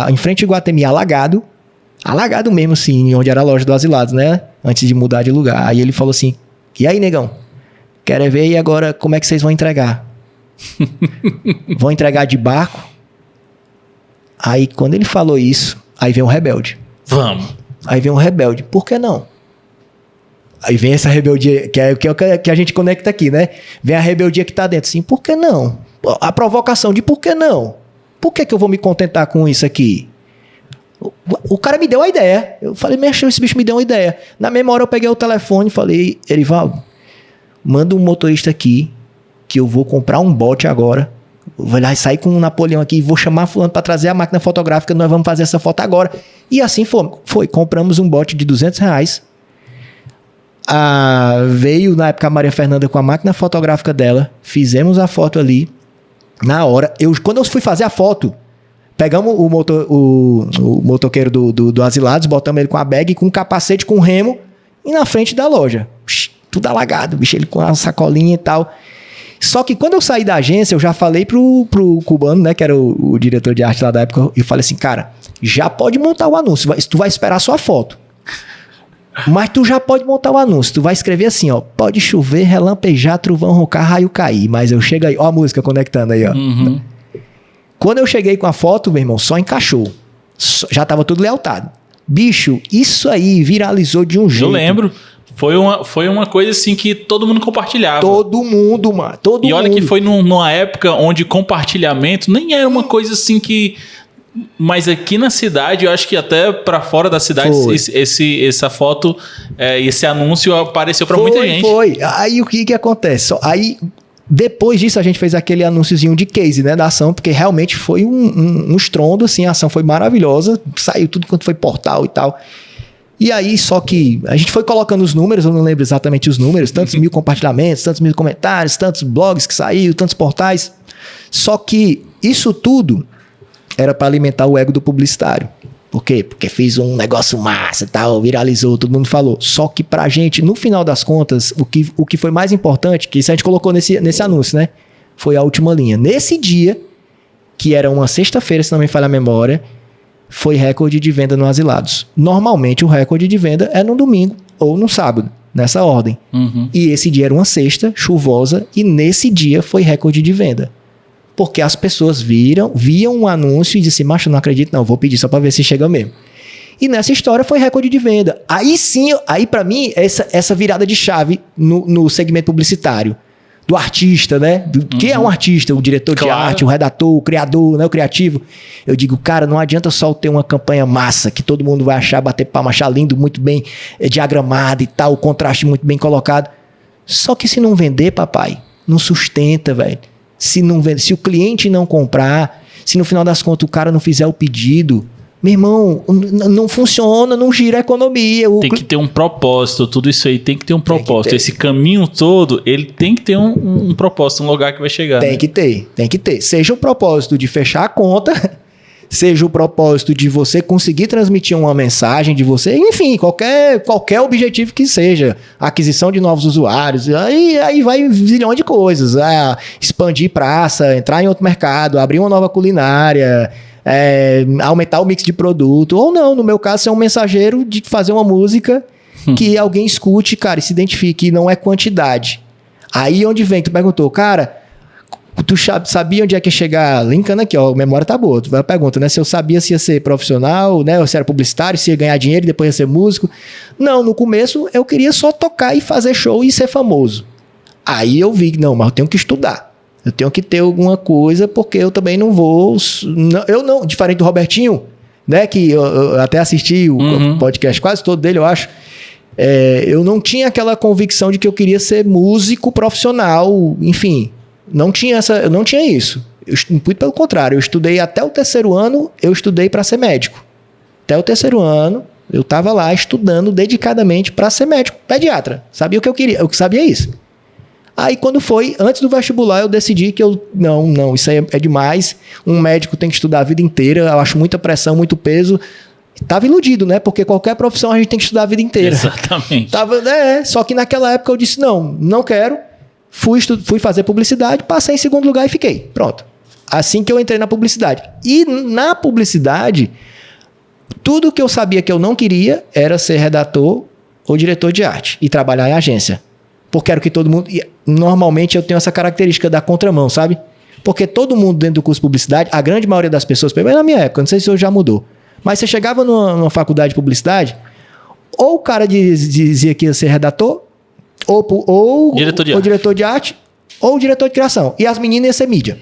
Speaker 2: em frente ao Iguatemi alagado mesmo assim, onde era a loja do Asilados, né? Antes de mudar de lugar. Aí ele falou assim, e aí negão, quero ver e agora como é que vocês vão entregar? Vão entregar de barco? Aí quando ele falou isso, aí vem um rebelde.
Speaker 1: Vamos.
Speaker 2: Aí vem um rebelde. Por que não? Aí vem essa rebeldia, que é o que a gente conecta aqui, né? Vem a rebeldia que tá dentro. Assim, por que não? A provocação de por que não? Por que eu vou me contentar com isso aqui? O cara me deu a ideia. Eu falei, esse bicho me deu uma ideia. Na mesma hora eu peguei o telefone e falei, Erivaldo, manda um motorista aqui, que eu vou comprar um bote agora. Vou lá sair com um Napoleão aqui e vou chamar fulano para trazer a máquina fotográfica, nós vamos fazer essa foto agora. E assim foi. Compramos um bote de R$200. Veio na época a Maria Fernanda com a máquina fotográfica dela, fizemos a foto ali. Na hora, quando eu fui fazer a foto, Pegamos o motoqueiro do Asilados, botamos ele com a bag, com um capacete, com remo, e na frente da loja. Tudo alagado, bicho, ele com a sacolinha e tal. Só que quando eu saí da agência, eu já falei pro cubano, né, que era o diretor de arte lá da época, eu falei assim, cara, já pode montar o anúncio, tu vai esperar sua foto. Mas tu já pode montar o anúncio, tu vai escrever assim, ó, pode chover, relampejar, trovão roncar, raio cair, mas eu chego aí, ó a música conectando aí, ó.
Speaker 1: Uhum.
Speaker 2: Quando eu cheguei com a foto, meu irmão, só encaixou. Já tava tudo lealtado. Bicho, isso aí viralizou de um jeito.
Speaker 1: Eu lembro. Foi uma coisa assim que todo mundo compartilhava.
Speaker 2: Todo mundo, mano.
Speaker 1: E olha que foi numa época onde compartilhamento nem era uma coisa assim que... Mas aqui na cidade, eu acho que até pra fora da cidade, essa foto, esse anúncio apareceu pra muita gente.
Speaker 2: Foi. Aí o que acontece? Aí... Depois disso, a gente fez aquele anúnciozinho de case, né, da ação, porque realmente foi um estrondo, assim, a ação foi maravilhosa, saiu tudo quanto foi portal e tal. E aí, só que a gente foi colocando os números, eu não lembro exatamente os números, tantos mil compartilhamentos, tantos mil comentários, tantos blogs que saíram, tantos portais. Só que isso tudo era para alimentar o ego do publicitário. Por quê? Porque fiz um negócio massa e tal, viralizou, todo mundo falou. Só que pra gente, no final das contas, o que foi mais importante, que isso a gente colocou nesse anúncio, né? Foi a última linha. Nesse dia, que era uma sexta-feira, se não me falha a memória, foi recorde de venda no Asilados. Normalmente o recorde de venda é no domingo ou no sábado, nessa ordem.
Speaker 1: Uhum.
Speaker 2: E esse dia era uma sexta, chuvosa, e nesse dia foi recorde de venda. Porque as pessoas viam um anúncio e disseram, macho, não acredito não, vou pedir só pra ver se chega mesmo. E nessa história foi recorde de venda. Aí sim, aí pra mim, essa virada de chave no segmento publicitário. Do artista, né? Quem é um artista? O diretor de arte, o redator, o criador, né? O criativo. Eu digo, cara, não adianta só ter uma campanha massa, que todo mundo vai achar, bater palma, achar lindo, muito bem diagramado e tal, o contraste muito bem colocado. Só que se não vender, papai, não sustenta, velho. Se o cliente não comprar, se no final das contas o cara não fizer o pedido, meu irmão, não funciona, não gira a economia.
Speaker 1: Tem que ter um propósito, tudo isso aí tem que ter um propósito. Esse caminho todo, ele tem que ter um propósito, um lugar que vai chegar.
Speaker 2: Tem que ter. Seja o propósito de fechar a conta, seja o propósito de você conseguir transmitir uma mensagem, de você, enfim, qualquer objetivo que seja, aquisição de novos usuários, aí vai um zilhão de coisas, expandir praça, entrar em outro mercado, abrir uma nova culinária, aumentar o mix de produto, ou não, no meu caso, ser um mensageiro de fazer uma música que alguém escute, cara, e se identifique, e não é quantidade. Aí onde vem, tu perguntou, cara, tu sabia onde é que ia chegar? Linkando aqui, ó, a memória tá boa. Tu vai pergunta, né? Se eu sabia se ia ser profissional, né? Ou se era publicitário, se ia ganhar dinheiro e depois ia ser músico. Não, no começo eu queria só tocar e fazer show e ser famoso. Aí eu vi que não, mas eu tenho que estudar. Eu tenho que ter alguma coisa, porque eu também não vou... Eu não, diferente do Robertinho, né? Que eu até assisti o podcast quase todo dele, eu acho. Eu não tinha aquela convicção de que eu queria ser músico profissional, enfim... Eu não tinha isso. Muito pelo contrário, eu estudei até o terceiro ano, eu estudei para ser médico. Até o terceiro ano, eu estava lá estudando dedicadamente para ser médico, pediatra. Sabia o que eu queria, eu sabia isso. Aí quando foi, antes do vestibular, eu decidi que não, isso aí é demais. Um médico tem que estudar a vida inteira, eu acho muita pressão, muito peso. Tava iludido, né? Porque qualquer profissão a gente tem que estudar a vida inteira.
Speaker 1: Exatamente.
Speaker 2: Só que naquela época eu disse, não quero. Fui fazer publicidade, passei em segundo lugar e fiquei. Pronto. Assim que eu entrei na publicidade. E na publicidade, tudo que eu sabia que eu não queria era ser redator ou diretor de arte e trabalhar em agência. Porque era o que todo mundo... Normalmente eu tenho essa característica da contramão, sabe? Porque todo mundo dentro do curso de publicidade, a grande maioria das pessoas, pelo menos na minha época, não sei se hoje já mudou, mas você chegava numa faculdade de publicidade, ou o cara dizia que ia ser redator, ou diretor de arte, ou diretor de criação. E as meninas iam ser mídia.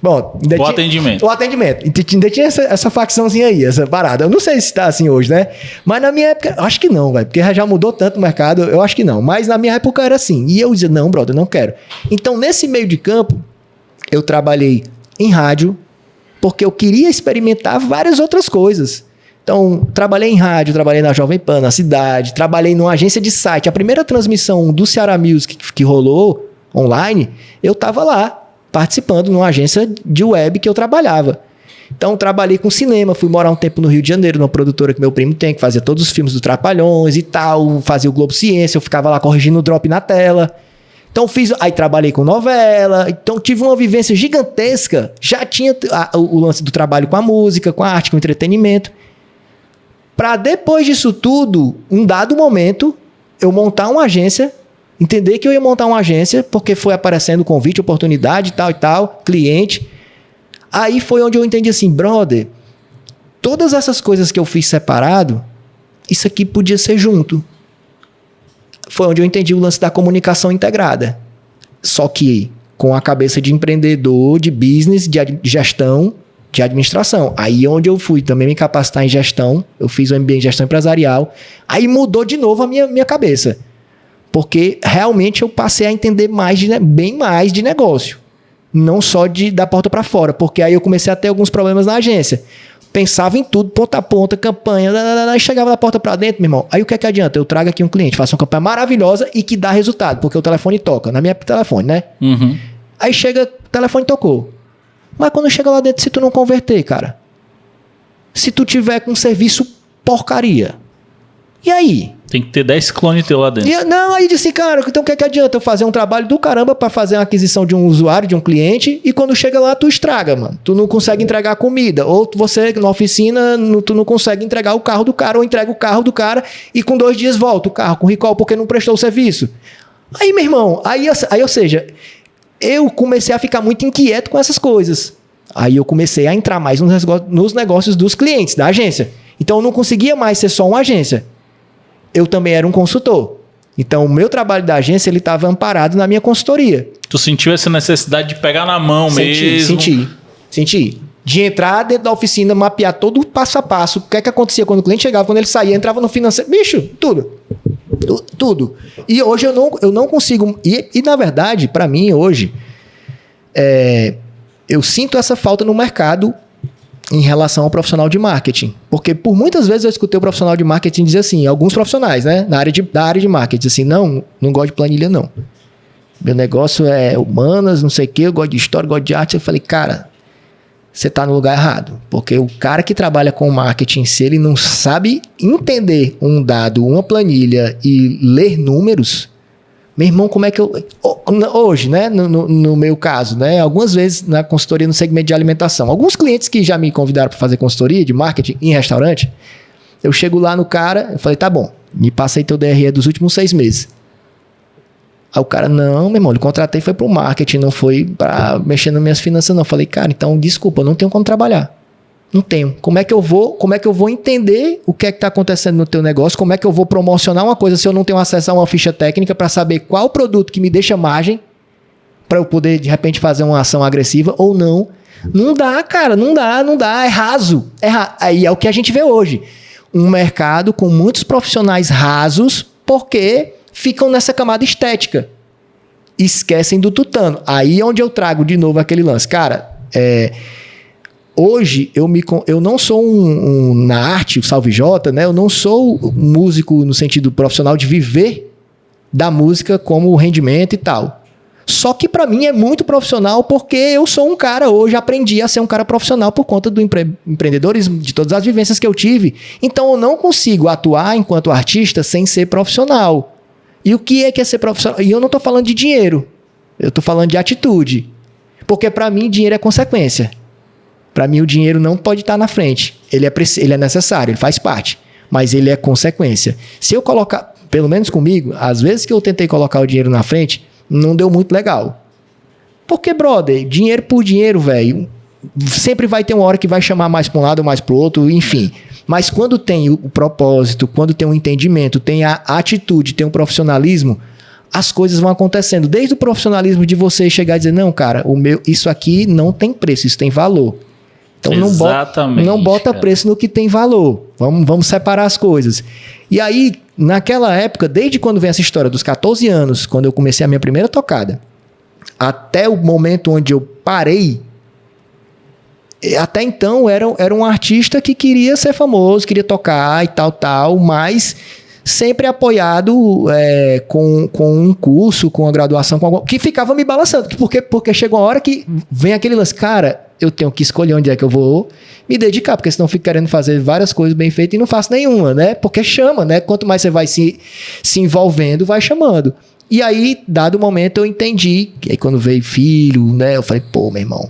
Speaker 2: Bom,
Speaker 1: o atendimento.
Speaker 2: O atendimento. Ainda tinha essa facçãozinha aí, essa parada. Eu não sei se tá assim hoje, né? Mas na minha época, acho que não, velho. Porque já mudou tanto o mercado, eu acho que não. Mas na minha época era assim. E eu dizia, não, brother, não quero. Então, nesse meio de campo, eu trabalhei em rádio, porque eu queria experimentar várias outras coisas. Então, trabalhei em rádio, trabalhei na Jovem Pan, na cidade, trabalhei numa agência de site. A primeira transmissão do Ceará Music que rolou online, eu estava lá, participando numa agência de web que eu trabalhava. Então, trabalhei com cinema, fui morar um tempo no Rio de Janeiro, numa produtora que meu primo tem, que fazia todos os filmes do Trapalhões e tal, fazia o Globo Ciência, eu ficava lá corrigindo o drop na tela. Então, aí trabalhei com novela, então tive uma vivência gigantesca, já tinha o lance do trabalho com a música, com a arte, com o entretenimento. Para depois disso tudo, um dado momento, eu montar uma agência, entender que eu ia montar uma agência, porque foi aparecendo convite, oportunidade, tal e tal, cliente. Aí foi onde eu entendi assim, brother, todas essas coisas que eu fiz separado, isso aqui podia ser junto. Foi onde eu entendi o lance da comunicação integrada. Só que com a cabeça de empreendedor, de business, de gestão, de administração. Aí onde eu fui também me capacitar em gestão, eu fiz o MBA em gestão empresarial, aí mudou de novo a minha cabeça. Porque realmente eu passei a entender bem mais de negócio. Não só da porta para fora, porque aí eu comecei a ter alguns problemas na agência. Pensava em tudo, ponta a ponta, campanha, e chegava da porta para dentro, meu irmão. Aí o que é que adianta? Eu trago aqui um cliente, faço uma campanha maravilhosa e que dá resultado, porque o telefone toca, na minha telefone, né?
Speaker 1: Uhum.
Speaker 2: Aí chega, o telefone tocou. Mas quando chega lá dentro, se tu não converter, cara, se tu tiver com um serviço porcaria, e aí?
Speaker 1: Tem que ter 10 clones teu lá dentro.
Speaker 2: Aí disse, cara, então o que é que adianta eu fazer um trabalho do caramba para fazer uma aquisição de um usuário, de um cliente, e quando chega lá, tu estraga, mano. Tu não consegue entregar comida. Ou você, na oficina, tu não consegue entregar o carro do cara, ou entrega o carro do cara e com 2 dias volta o carro com recall porque não prestou o serviço. Aí, meu irmão, ou seja, eu comecei a ficar muito inquieto com essas coisas. Aí eu comecei a entrar mais nos negócios dos clientes, da agência. Então eu não conseguia mais ser só uma agência. Eu também era um consultor. Então, o meu trabalho da agência, ele estava amparado na minha consultoria.
Speaker 1: Tu sentiu essa necessidade de pegar na mão mesmo?
Speaker 2: Senti. De entrar dentro da oficina, mapear todo o passo a passo, o que é que acontecia quando o cliente chegava, quando ele saía, entrava no financeiro. Bicho, tudo. E hoje eu não consigo... E na verdade, para mim, hoje, eu sinto essa falta no mercado em relação ao profissional de marketing. Porque por muitas vezes eu escutei o profissional de marketing dizer assim, alguns profissionais, né, da área de marketing, assim, não gosto de planilha, não. Meu negócio é humanas, não sei o quê, eu gosto de história, gosto de arte. Eu falei, cara, você está no lugar errado. Porque o cara que trabalha com marketing, se ele não sabe entender um dado, uma planilha e ler números, meu irmão, como é que eu... Hoje, né, no meu caso, né, algumas vezes na consultoria no segmento de alimentação, alguns clientes que já me convidaram para fazer consultoria de marketing em restaurante, eu chego lá no cara, eu falei, tá bom, me passa aí teu DRE dos últimos 6 meses. Aí o cara, não, meu irmão, ele contratei foi pro marketing, não foi para mexer nas minhas finanças, não. Eu falei, cara, então desculpa, eu não tenho como trabalhar. Não tenho. Como é que eu vou entender o que é que está acontecendo no teu negócio? Como é que eu vou promocionar uma coisa se eu não tenho acesso a uma ficha técnica para saber qual produto que me deixa margem para eu poder, de repente, fazer uma ação agressiva ou não? Não dá, cara. Não dá. É raso. Aí é o que a gente vê hoje. Um mercado com muitos profissionais rasos porque ficam nessa camada estética. Esquecem do tutano. Aí é onde eu trago de novo aquele lance. Cara, hoje, eu não sou na arte, o Salve J, né? Eu não sou músico no sentido profissional de viver da música como rendimento e tal. Só que para mim é muito profissional porque eu sou um cara, hoje aprendi a ser um cara profissional por conta do empreendedorismo, de todas as vivências que eu tive. Então eu não consigo atuar enquanto artista sem ser profissional. E o que é ser profissional? E eu não estou falando de dinheiro, eu estou falando de atitude. Porque para mim dinheiro é consequência. Para mim, o dinheiro não pode estar na frente. Ele é necessário, ele faz parte. Mas ele é consequência. Se eu colocar, pelo menos comigo, às vezes que eu tentei colocar o dinheiro na frente, não deu muito legal. Porque, brother, dinheiro por dinheiro, velho, sempre vai ter uma hora que vai chamar mais para um lado ou mais para o outro, enfim. Mas quando tem o propósito, quando tem o entendimento, tem a atitude, tem o profissionalismo, as coisas vão acontecendo. Desde o profissionalismo de você chegar e dizer, não, cara, isso aqui não tem preço, isso tem valor. Então não bota preço no que tem valor. Vamos separar as coisas. E aí, naquela época, desde quando vem essa história dos 14 anos, quando eu comecei a minha primeira tocada, até o momento onde eu parei, até então era um artista que queria ser famoso, queria tocar e tal, mas sempre apoiado com um curso, com uma graduação, que ficava me balançando. Porque chegou uma hora que vem aquele lance, cara, eu tenho que escolher onde é que eu vou me dedicar, porque senão eu fico querendo fazer várias coisas bem feitas e não faço nenhuma, né? Porque chama, né? Quanto mais você vai se envolvendo, vai chamando. E aí, dado o momento, eu entendi, que aí quando veio filho, né? Eu falei, pô, meu irmão,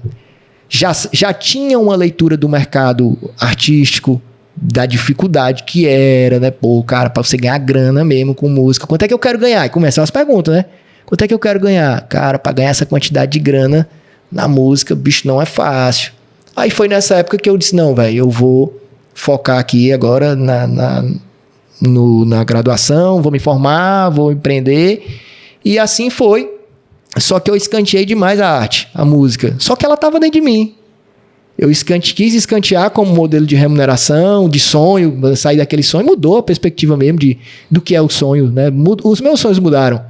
Speaker 2: já tinha uma leitura do mercado artístico, da dificuldade que era, né? Pô, cara, pra você ganhar grana mesmo com música, quanto é que eu quero ganhar? E começam as perguntas, né? Quanto é que eu quero ganhar? Cara, pra ganhar essa quantidade de grana na música, bicho, não é fácil. Aí foi nessa época que eu disse, não, velho, eu vou focar aqui agora na graduação, vou me formar, vou empreender. E assim foi. Só que eu escanteei demais a arte, a música. Só que ela estava dentro de mim. Eu quis escantear como modelo de remuneração, de sonho, sair daquele sonho, mudou a perspectiva mesmo do que é o sonho, né? Os meus sonhos mudaram.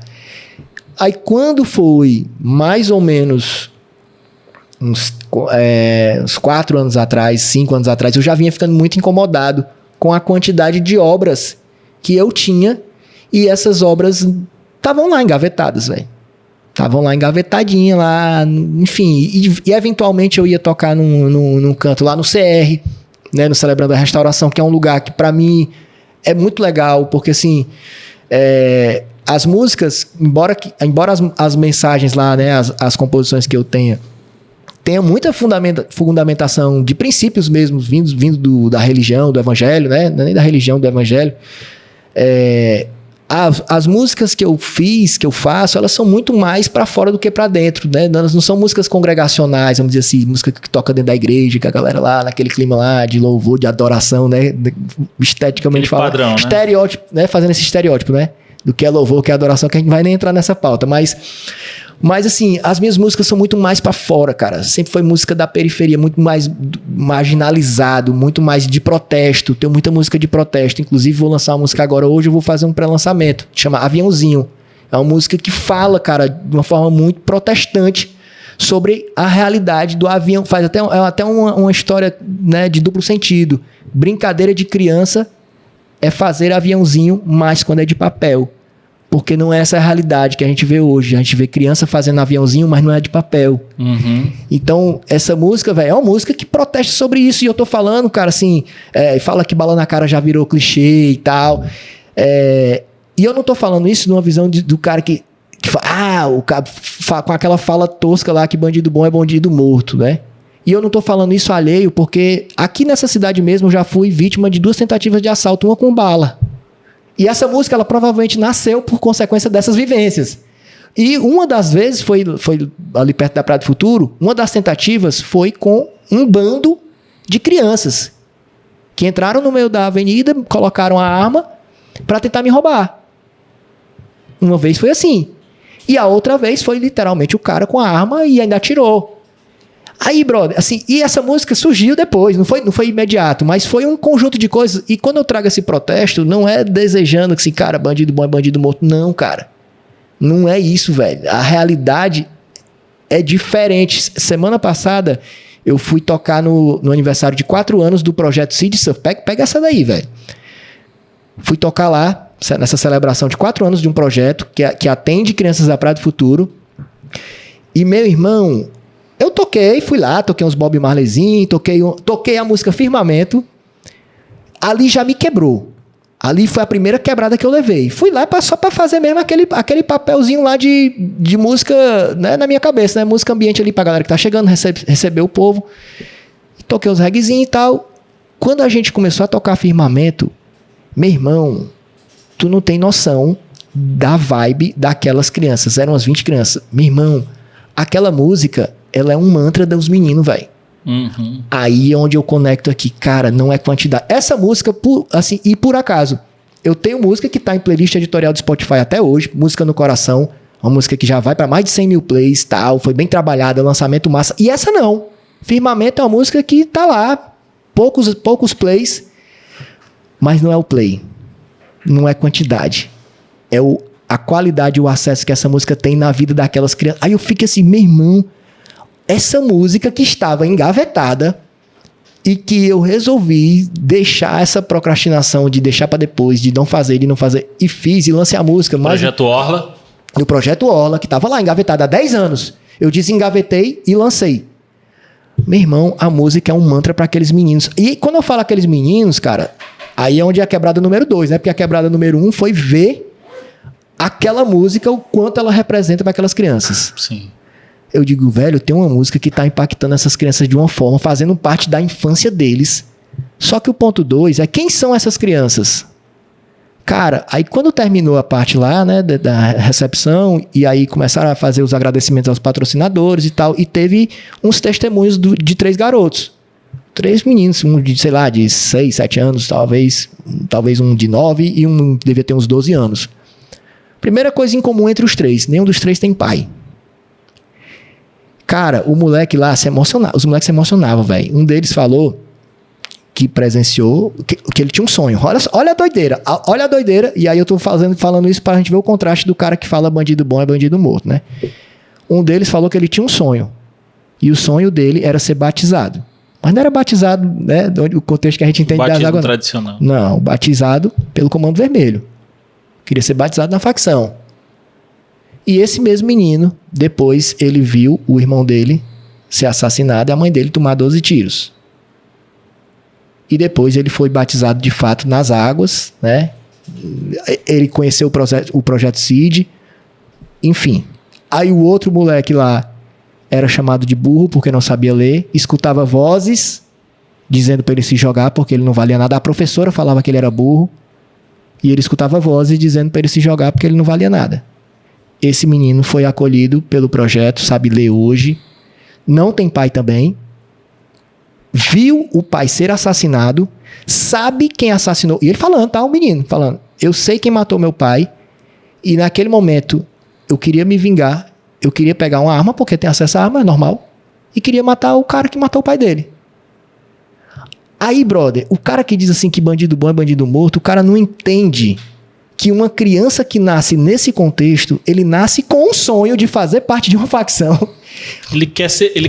Speaker 2: Aí quando foi mais ou menos uns 4 anos atrás, 5 anos atrás, eu já vinha ficando muito incomodado com a quantidade de obras que eu tinha, e essas obras estavam lá engavetadas, velho. Estavam lá engavetadinhas, lá, enfim. E eventualmente eu ia tocar num canto lá no CR, né, no Celebrando a Restauração, que é um lugar que pra mim é muito legal, porque assim, as músicas, embora as mensagens lá, né, as composições que eu tenha muita fundamentação de princípios mesmo, vindo da religião, do evangelho, né? Não é nem da religião, do evangelho. As músicas que eu fiz, que eu faço, elas são muito mais para fora do que para dentro, né? Elas não são músicas congregacionais, vamos dizer assim, música que toca dentro da igreja, que a galera lá, naquele clima lá de louvor, de adoração, né? Esteticamente falando.
Speaker 1: Padrão, né?
Speaker 2: Estereótipo, né? Fazendo esse estereótipo, né? Do que é louvor, que é adoração, que a gente vai nem entrar nessa pauta, mas assim, as minhas músicas são muito mais pra fora, cara. Sempre foi música da periferia, muito mais marginalizado, muito mais de protesto. Tenho muita música de protesto. Inclusive, vou lançar uma música agora hoje, eu vou fazer um pré-lançamento. Chama Aviãozinho. É uma música que fala, cara, de uma forma muito protestante sobre a realidade do avião. Faz até uma história, né, de duplo sentido. Brincadeira de criança é fazer aviãozinho, mas quando é de papel. Porque não é essa a realidade que a gente vê hoje. A gente vê criança fazendo aviãozinho, mas não é de papel. Uhum. Então, essa música, velho, é uma música que protesta sobre isso. E eu tô falando, cara, assim, fala que bala na cara já virou clichê e tal. E eu não tô falando isso numa visão do cara que fala, o cara com aquela fala tosca lá que bandido bom é bandido morto, né? E eu não tô falando isso alheio, porque aqui nessa cidade mesmo eu já fui vítima de 2 tentativas de assalto, uma com bala. E essa música, ela provavelmente nasceu por consequência dessas vivências. E uma das vezes, foi ali perto da Praia do Futuro, uma das tentativas foi com um bando de crianças que entraram no meio da avenida, colocaram a arma para tentar me roubar. Uma vez foi assim. E a outra vez foi literalmente o cara com a arma e ainda atirou. Aí, brother, assim, e essa música surgiu depois, não foi imediato, mas foi um conjunto de coisas. E quando eu trago esse protesto, não é desejando que, assim, cara, bandido bom é bandido morto. Não, cara. Não é isso, velho. A realidade é diferente. Semana passada, eu fui tocar no aniversário de 4 anos do projeto Seed Surf. Pega essa daí, velho. Fui tocar lá, nessa celebração de 4 anos de um projeto que atende crianças da Praia do Futuro. E, meu irmão, eu fui lá, toquei uns Bob Marleyzinho, toquei a música Firmamento. Ali já me quebrou. Ali foi a primeira quebrada que eu levei. Fui lá só pra fazer mesmo aquele papelzinho lá de música, né, na minha cabeça, né? Música ambiente ali pra galera que tá chegando, receber o povo. Toquei uns reguezinhos e tal. Quando a gente começou a tocar Firmamento, meu irmão, tu não tem noção da vibe daquelas crianças. Eram umas 20 crianças. Meu irmão, aquela música, ela é um mantra dos meninos, velho. Uhum. Aí é onde eu conecto aqui. Cara, não é quantidade. Essa música, assim, e por acaso, eu tenho música que tá em playlist editorial do Spotify até hoje, Música no Coração, uma música que já vai para mais de 100 mil plays, tal, foi bem trabalhada, lançamento massa. E essa não. Firmamento é uma música que tá lá, poucos plays, mas não é o play. Não é quantidade. É a qualidade e o acesso que essa música tem na vida daquelas crianças. Aí eu fico assim, meu irmão, essa música que estava engavetada, e que eu resolvi deixar essa procrastinação de deixar pra depois, de não fazer, e fiz e lancei a música.
Speaker 1: Projeto Orla.
Speaker 2: O Projeto Orla, que tava lá engavetado há 10 anos. Eu desengavetei e lancei. Meu irmão, a música é um mantra pra aqueles meninos. E quando eu falo aqueles meninos, cara, aí é onde é a quebrada número 2, né? Porque a quebrada número 1 foi ver aquela música, o quanto ela representa para aquelas crianças.
Speaker 1: Sim.
Speaker 2: Eu digo, velho, tem uma música que tá impactando essas crianças de uma forma, fazendo parte da infância deles. Só que o ponto 2 é quem são essas crianças? Cara, aí quando terminou a parte lá, né, da recepção, e aí começaram a fazer os agradecimentos aos patrocinadores e tal, e teve uns testemunhos de 3 garotos. 3 meninos, um de, sei lá, de 6, 7 anos, talvez um de 9 e um devia ter uns 12 anos. Primeira coisa em comum entre os 3, nenhum dos 3 tem pai. Cara, o moleque lá se emocionava, os moleques se emocionavam, velho. Um deles falou que presenciou, que ele tinha um sonho. Olha a doideira, e aí eu tô falando isso pra gente ver o contraste do cara que fala bandido bom é bandido morto, né? Um deles falou que ele tinha um sonho, e o sonho dele era ser batizado. Mas não era batizado, né, o contexto que a gente entende das águas.
Speaker 1: Tradicional.
Speaker 2: Não, batizado pelo Comando Vermelho. Queria ser batizado na facção. E esse mesmo menino, depois ele viu o irmão dele ser assassinado e a mãe dele tomar 12 tiros. E depois ele foi batizado de fato nas águas, né? Ele conheceu o Projeto CID, enfim. Aí o outro moleque lá era chamado de burro porque não sabia ler, escutava vozes dizendo para ele se jogar porque ele não valia nada. A professora falava que ele era burro e ele escutava vozes dizendo para ele se jogar porque ele não valia nada. Esse menino foi acolhido pelo projeto, sabe ler hoje, não tem pai também, viu o pai ser assassinado, sabe quem assassinou. E ele falando, tá? O menino falando, eu sei quem matou meu pai e naquele momento eu queria me vingar, eu queria pegar uma arma, porque tem acesso à arma, é normal, e queria matar o cara que matou o pai dele. Aí, brother, o cara que diz assim que bandido bom é bandido morto, o cara não entende que uma criança que nasce nesse contexto, ele nasce com um sonho de fazer parte de uma facção.
Speaker 1: Ele quer ser, ele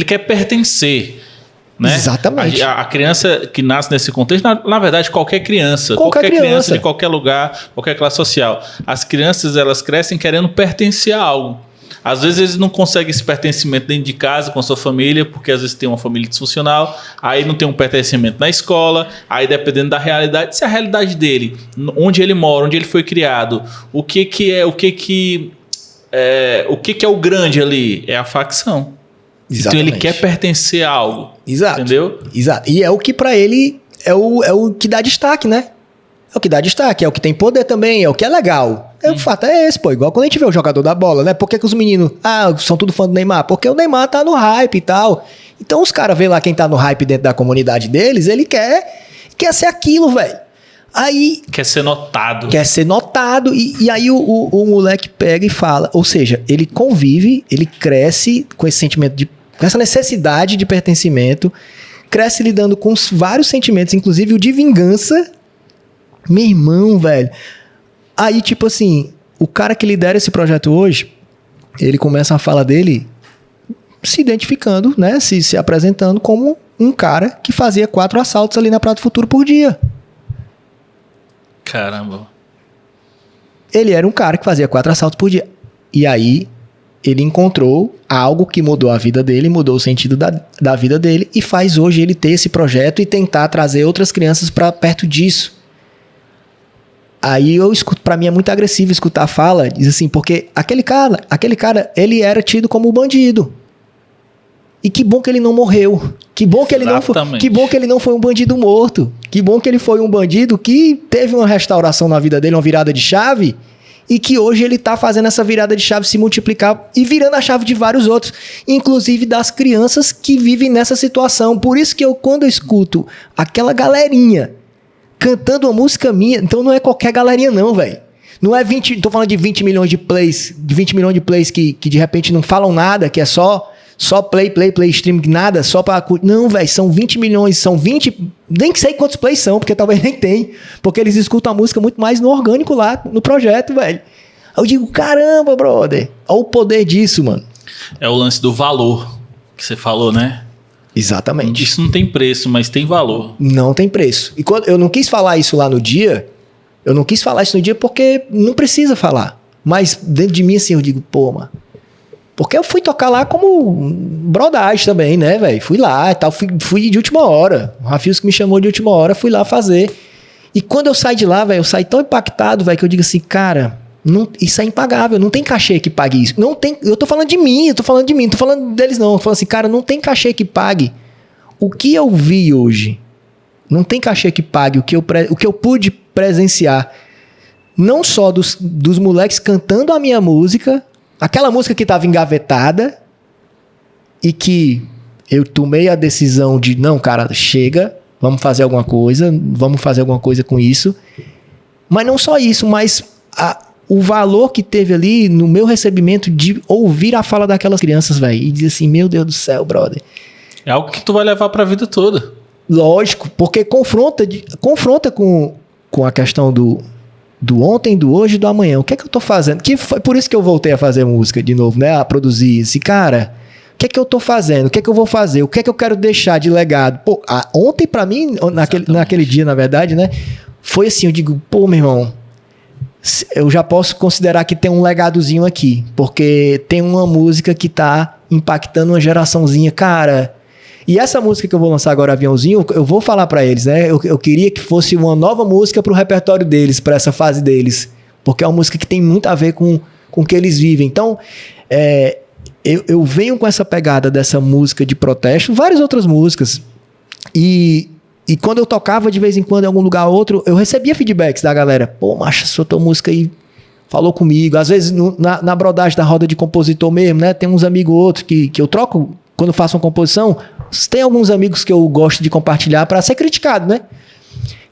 Speaker 1: quer pertencer, né?
Speaker 2: Exatamente.
Speaker 1: A criança que nasce nesse contexto, na verdade, qualquer criança de qualquer lugar, qualquer classe social, as crianças elas crescem querendo pertencer a algo. Às vezes eles não conseguem esse pertencimento dentro de casa, com a sua família, porque às vezes tem uma família disfuncional, aí não tem um pertencimento na escola, aí dependendo da realidade, se a realidade dele, onde ele mora, onde ele foi criado, o que é o grande ali? É a facção. Exatamente. Então ele quer pertencer a algo.
Speaker 2: Exato.
Speaker 1: Entendeu?
Speaker 2: Exato. E é o que pra ele é o que dá destaque, né? É o que dá destaque, é o que tem poder também, é o que é legal. O fato é esse, pô. Igual quando a gente vê o jogador da bola, né? Por que os meninos, são tudo fã do Neymar? Porque o Neymar tá no hype e tal. Então os caras vê lá quem tá no hype dentro da comunidade deles, ele quer ser aquilo, velho. Aí...
Speaker 1: Quer ser notado.
Speaker 2: E aí o moleque pega e fala. Ou seja, ele convive, ele cresce com esse sentimento com essa necessidade de pertencimento, cresce lidando com vários sentimentos, inclusive o de vingança. Meu irmão, velho. Aí, tipo assim, o cara que lidera esse projeto hoje, ele começa a fala dele se identificando, né? Se apresentando como um cara que fazia 4 assaltos ali na Praia do Futuro por dia.
Speaker 1: Caramba.
Speaker 2: Ele era um cara que fazia 4 assaltos por dia. E aí, ele encontrou algo que mudou a vida dele, mudou o sentido da vida dele e faz hoje ele ter esse projeto e tentar trazer outras crianças para perto disso. Aí eu escuto, pra mim é muito agressivo escutar a fala, diz assim, porque aquele cara, ele era tido como bandido. E que bom que ele não morreu. Que bom que ele não foi um bandido morto. Que bom que ele foi um bandido que teve uma restauração na vida dele, uma virada de chave, e que hoje ele tá fazendo essa virada de chave se multiplicar e virando a chave de vários outros, inclusive das crianças que vivem nessa situação. Por isso que quando eu escuto aquela galerinha cantando uma música minha, então não é qualquer galerinha não, velho. Não é 20, tô falando de 20 milhões de plays, que de repente não falam nada, que é só play, stream, nada, só pra... Não, velho, são 20 milhões, são 20... Nem sei quantos plays são, porque talvez nem tem, porque eles escutam a música muito mais no orgânico lá, no projeto, velho. Aí eu digo, caramba, brother, olha o poder disso, mano.
Speaker 1: É o lance do valor que você falou, né?
Speaker 2: Exatamente.
Speaker 1: Isso não tem preço, mas tem valor.
Speaker 2: Não tem preço. E quando eu não quis falar isso lá no dia, porque não precisa falar. Mas dentro de mim, assim, eu digo, pô, mano. Porque eu fui tocar lá como brodagem também, né, velho? Fui lá e tal, fui de última hora. O Rafios que me chamou de última hora, fui lá fazer. E quando eu saí de lá, velho, eu saí tão impactado, velho, que eu digo assim, cara, isso é impagável, não tem cachê que pague isso. Não tem, eu tô falando de mim, não tô falando deles não. Eu tô falando assim, cara, não tem cachê que pague o que eu vi hoje. Não tem cachê que pague o que eu pude presenciar. Não só dos moleques cantando a minha música, aquela música que estava engavetada e que eu tomei a decisão de, não, cara, chega, vamos fazer alguma coisa com isso. Mas não só isso, mas o valor que teve ali no meu recebimento de ouvir a fala daquelas crianças, velho, e dizer assim, meu Deus do céu, brother.
Speaker 1: É algo que tu vai levar pra vida toda.
Speaker 2: Lógico, porque confronta com a questão do ontem, do hoje e do amanhã. O que é que eu tô fazendo? Que foi por isso que eu voltei a fazer música de novo, né? A produzir esse cara. O que é que eu tô fazendo? O que é que eu vou fazer? O que é que eu quero deixar de legado? Pô, ontem pra mim, naquele dia, na verdade, né? Foi assim, eu digo, pô, meu irmão, eu já posso considerar que tem um legadozinho aqui. Porque tem uma música que tá impactando uma geraçãozinha, cara. E essa música que eu vou lançar agora, Aviãozinho, eu vou falar pra eles, né? Eu queria que fosse uma nova música pro repertório deles, pra essa fase deles. Porque é uma música que tem muito a ver com o que eles vivem. Então, eu venho com essa pegada dessa música de protesto, várias outras músicas. E quando eu tocava de vez em quando em algum lugar ou outro, eu recebia feedbacks da galera. Pô, macho, essa tua música aí falou comigo. Às vezes, na brodagem da roda de compositor mesmo, né? Tem uns amigos outros que eu troco quando faço uma composição. Tem alguns amigos que eu gosto de compartilhar para ser criticado, né?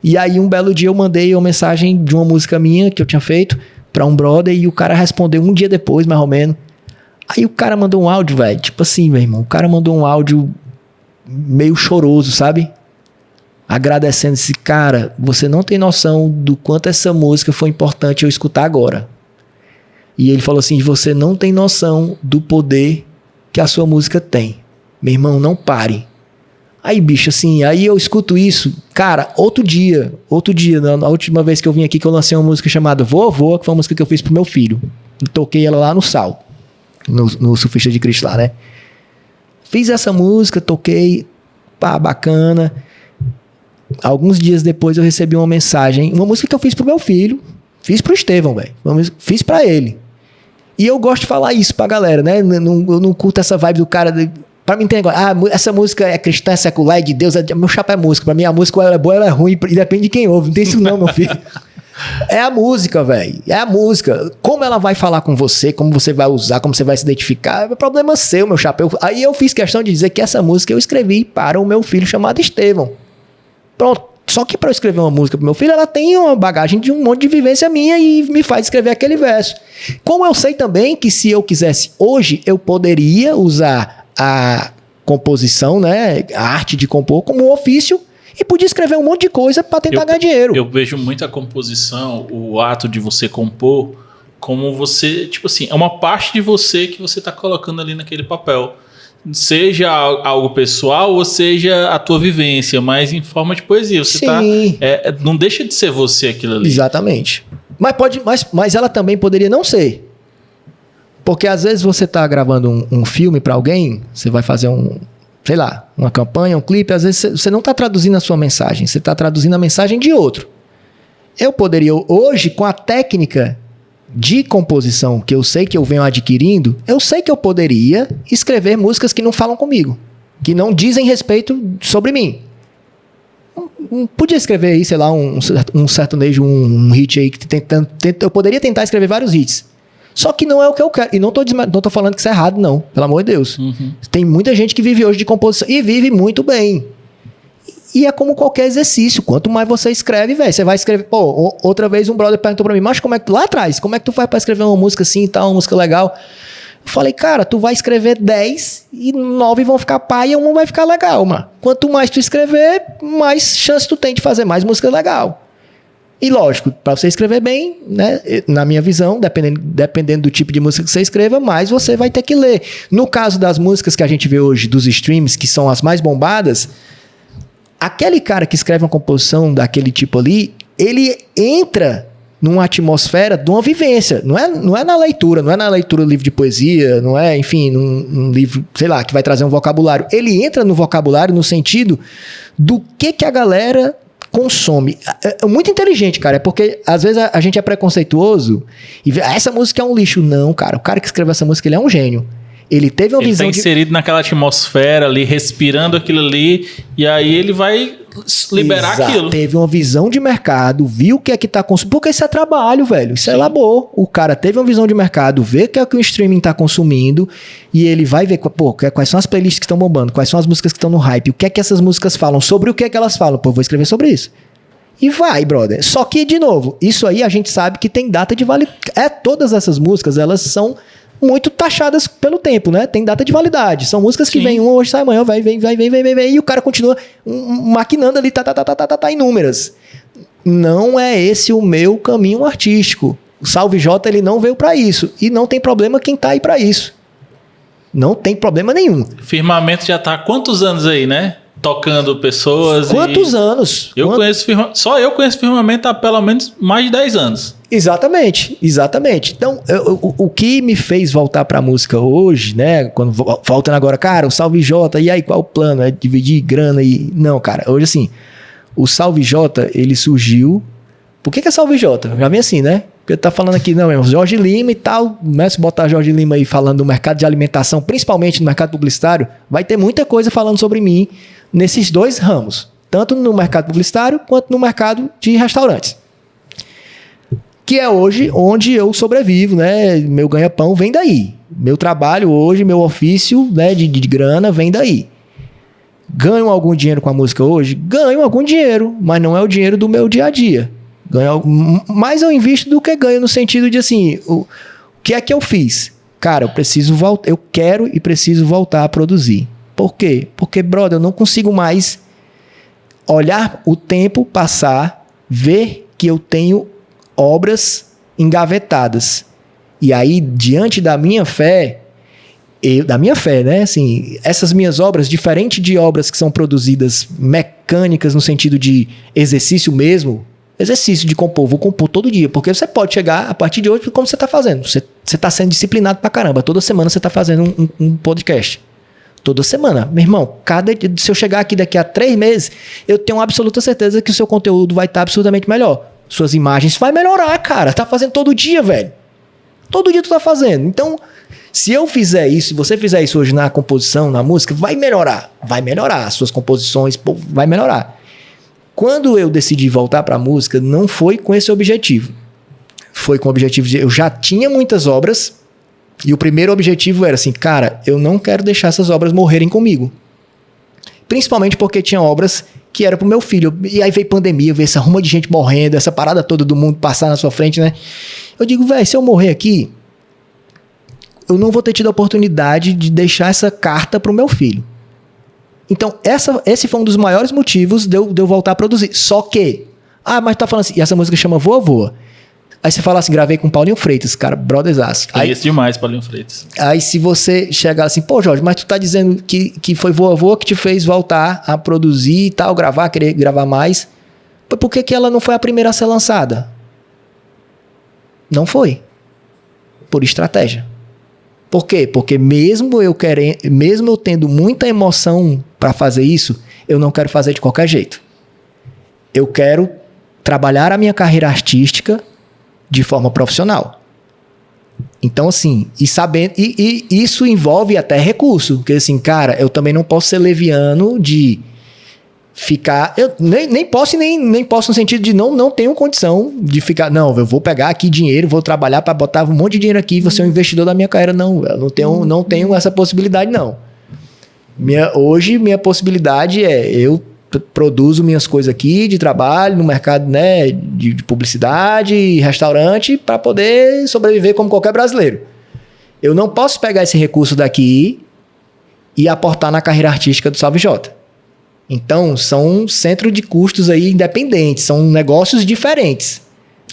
Speaker 2: E aí, um belo dia, eu mandei uma mensagem de uma música minha que eu tinha feito para um brother e o cara respondeu um dia depois, mais ou menos. Aí o cara mandou um áudio, velho. Tipo assim, meu irmão. O cara mandou um áudio meio choroso, sabe? Agradecendo esse cara. Você não tem noção do quanto essa música foi importante eu escutar agora. E ele falou assim, você não tem noção do poder que a sua música tem. Meu irmão, não pare. Aí, bicho, assim, aí eu escuto isso. Cara, outro dia, na última vez que eu vim aqui, que eu lancei uma música chamada Vovô, que foi uma música que eu fiz pro meu filho. Toquei ela lá no Sal, no Surfista de Cristo lá, né? Fiz essa música, toquei, pá, bacana. Alguns dias depois eu recebi uma mensagem, uma música que eu fiz pro meu filho, fiz pro Estevão, velho. Fiz pra ele. E eu gosto de falar isso pra galera, né? Eu não curto essa vibe do cara... Pra mim tem agora, essa música é cristã, é secular, é de Deus, meu chapa é música. Pra mim a música ela é boa, ela é ruim, e depende de quem ouve. Não tem isso não, meu filho. É a música, velho. É a música. Como ela vai falar com você, como você vai usar, como você vai se identificar, é problema seu, meu chapa. Aí eu fiz questão de dizer que essa música eu escrevi para o meu filho chamado Estevão. Pronto. Só que para eu escrever uma música pro meu filho, ela tem uma bagagem de um monte de vivência minha e me faz escrever aquele verso. Como eu sei também que se eu quisesse hoje, eu poderia usar a composição, né, a arte de compor como um ofício e podia escrever um monte de coisa para tentar ganhar dinheiro.
Speaker 1: Eu vejo muito a composição, o ato de você compor, como você, tipo assim, é uma parte de você que você tá colocando ali naquele papel. Seja algo pessoal ou seja a tua vivência, mas em forma de poesia. Você não deixa de ser você aquilo ali.
Speaker 2: Exatamente. Mas ela também poderia não ser. Porque às vezes você tá gravando um filme para alguém, você vai fazer uma campanha, um clipe, às vezes você não tá traduzindo a sua mensagem, você tá traduzindo a mensagem de outro. Eu poderia hoje, com a técnica de composição que eu sei que eu venho adquirindo, eu sei que eu poderia escrever músicas que não falam comigo, que não dizem respeito sobre mim. Podia escrever aí, sei lá, um sertanejo, um hit aí, eu poderia tentar escrever vários hits. Só que não é o que eu quero. E não tô falando que isso é errado, não. Pelo amor de Deus. Uhum. Tem muita gente que vive hoje de composição e vive muito bem. E é como qualquer exercício. Quanto mais você escreve, velho, você vai escrever... Pô, outra vez um brother perguntou pra mim, mas como é que... Lá atrás, como é que tu faz pra escrever uma música assim e tal, uma música legal? Eu falei, cara, tu vai escrever 10 e 9 vão ficar pai e 1 vai ficar legal, mano. Quanto mais tu escrever, mais chance tu tem de fazer mais música legal. E lógico, para você escrever bem, né, na minha visão, dependendo do tipo de música que você escreva, mais você vai ter que ler. No caso das músicas que a gente vê hoje, dos streams, que são as mais bombadas, aquele cara que escreve uma composição daquele tipo ali, ele entra numa atmosfera de uma vivência. Não é na leitura, não é na leitura do livro de poesia, não é, enfim, num livro, sei lá, que vai trazer um vocabulário. Ele entra no vocabulário no sentido do que a galera consome. É muito inteligente, cara, porque às vezes a gente é preconceituoso e vê, essa música é um lixo. Não, cara, o cara que escreveu essa música, ele é um gênio. Ele teve uma visão
Speaker 1: tá inserido naquela atmosfera ali, respirando aquilo ali, e aí ele vai liberar aquilo.
Speaker 2: Teve uma visão de mercado, viu o que é que tá consumindo, porque isso é trabalho, velho, isso é labor. O cara teve uma visão de mercado, vê o que é que o streaming tá consumindo, e ele vai ver, pô, quais são as playlists que estão bombando, quais são as músicas que estão no hype, o que é que essas músicas falam, sobre o que é que elas falam, pô, vou escrever sobre isso. E vai, brother. Só que, de novo, isso aí a gente sabe que tem data de validade. Todas essas músicas, elas são muito taxadas pelo tempo, né? Tem data de validade. São músicas que vem uma, hoje sai amanhã, vem, e o cara continua maquinando ali, inúmeras. Não é esse o meu caminho artístico. O Salve J, ele não veio pra isso. E não tem problema quem tá aí pra isso. Não tem problema nenhum.
Speaker 1: Firmamento já tá há quantos anos aí, né? Tocando pessoas.
Speaker 2: Quantos anos?
Speaker 1: Só eu conheço Firmamento há pelo menos mais de 10 anos.
Speaker 2: Exatamente. Então, o que me fez voltar pra música hoje, né? Quando voltando agora, cara, o Salve J, e aí qual o plano? É dividir grana e... Não, cara, hoje assim, o Salve J, ele surgiu... Por que é Salve J? Já vem assim, né? Porque tá falando aqui, não, é Jorge Lima e tal, né? Se botar Jorge Lima aí falando do mercado de alimentação, principalmente no mercado publicitário, vai ter muita coisa falando sobre mim nesses dois ramos, tanto no mercado publicitário quanto no mercado de restaurantes. Que é hoje onde eu sobrevivo, né? Meu ganha-pão vem daí. Meu trabalho hoje, meu ofício, né, de grana vem daí. Ganho algum dinheiro com a música hoje? Ganho algum dinheiro, mas não é o dinheiro do meu dia a dia. Mais eu invisto do que ganho no sentido de assim, o que é que eu fiz? Cara, eu quero e preciso voltar a produzir. Por quê? Porque, brother, eu não consigo mais olhar o tempo passar, ver que eu tenho obras engavetadas. E aí, diante da minha fé, né? Assim, essas minhas obras, diferente de obras que são produzidas mecânicas no sentido de exercício mesmo, exercício de compor, vou compor todo dia, porque você pode chegar a partir de hoje, como você está fazendo. Você está sendo disciplinado pra caramba. Toda semana você está fazendo um podcast. Toda semana. Meu irmão, se eu chegar aqui daqui a 3 meses, eu tenho absoluta certeza que o seu conteúdo vai estar absolutamente melhor. Suas imagens vai melhorar, cara. Tá fazendo todo dia, velho. Todo dia tu tá fazendo. Então, se eu fizer isso, se você fizer isso hoje na composição, na música, vai melhorar. Vai melhorar. As suas composições, pô, vai melhorar. Quando eu decidi voltar pra música, não foi com esse objetivo. Foi com o objetivo de... Eu já tinha muitas obras, e o primeiro objetivo era assim, cara, eu não quero deixar essas obras morrerem comigo. Principalmente porque tinha obras que era pro meu filho. E aí veio pandemia, veio essa ruma de gente morrendo, essa parada toda do mundo passar na sua frente, né? Eu digo, velho, se eu morrer aqui, eu não vou ter tido a oportunidade de deixar essa carta pro meu filho. Então, esse foi um dos maiores motivos de eu voltar a produzir. Só que... mas tá falando assim, e essa música chama Voa Voa. Aí você fala assim, gravei com Paulinho Freitas, cara, brotherzaço.
Speaker 1: Conheço demais Paulinho Freitas.
Speaker 2: Aí se você chegar assim, pô, Jorge, mas tu tá dizendo que foi Voa Voa que te fez voltar a produzir e tal, querer gravar mais. Por que ela não foi a primeira a ser lançada? Não foi. Por estratégia. Por quê? Porque mesmo eu tendo muita emoção para fazer isso, eu não quero fazer de qualquer jeito. Eu quero trabalhar a minha carreira artística de forma profissional. Então, assim, e isso envolve até recurso, porque assim, cara, eu também não posso ser leviano de ficar, eu nem posso no sentido de não tenho condição de ficar, não, eu vou pegar aqui dinheiro, vou trabalhar para botar um monte de dinheiro aqui e vou ser um investidor da minha carreira, não, eu não tenho essa possibilidade, não. Hoje, minha possibilidade é, eu produzo minhas coisas aqui de trabalho, no mercado, né, de publicidade, restaurante, para poder sobreviver como qualquer brasileiro. Eu não posso pegar esse recurso daqui e aportar na carreira artística do Salve J. Então, são centro de custos aí independentes, são negócios diferentes.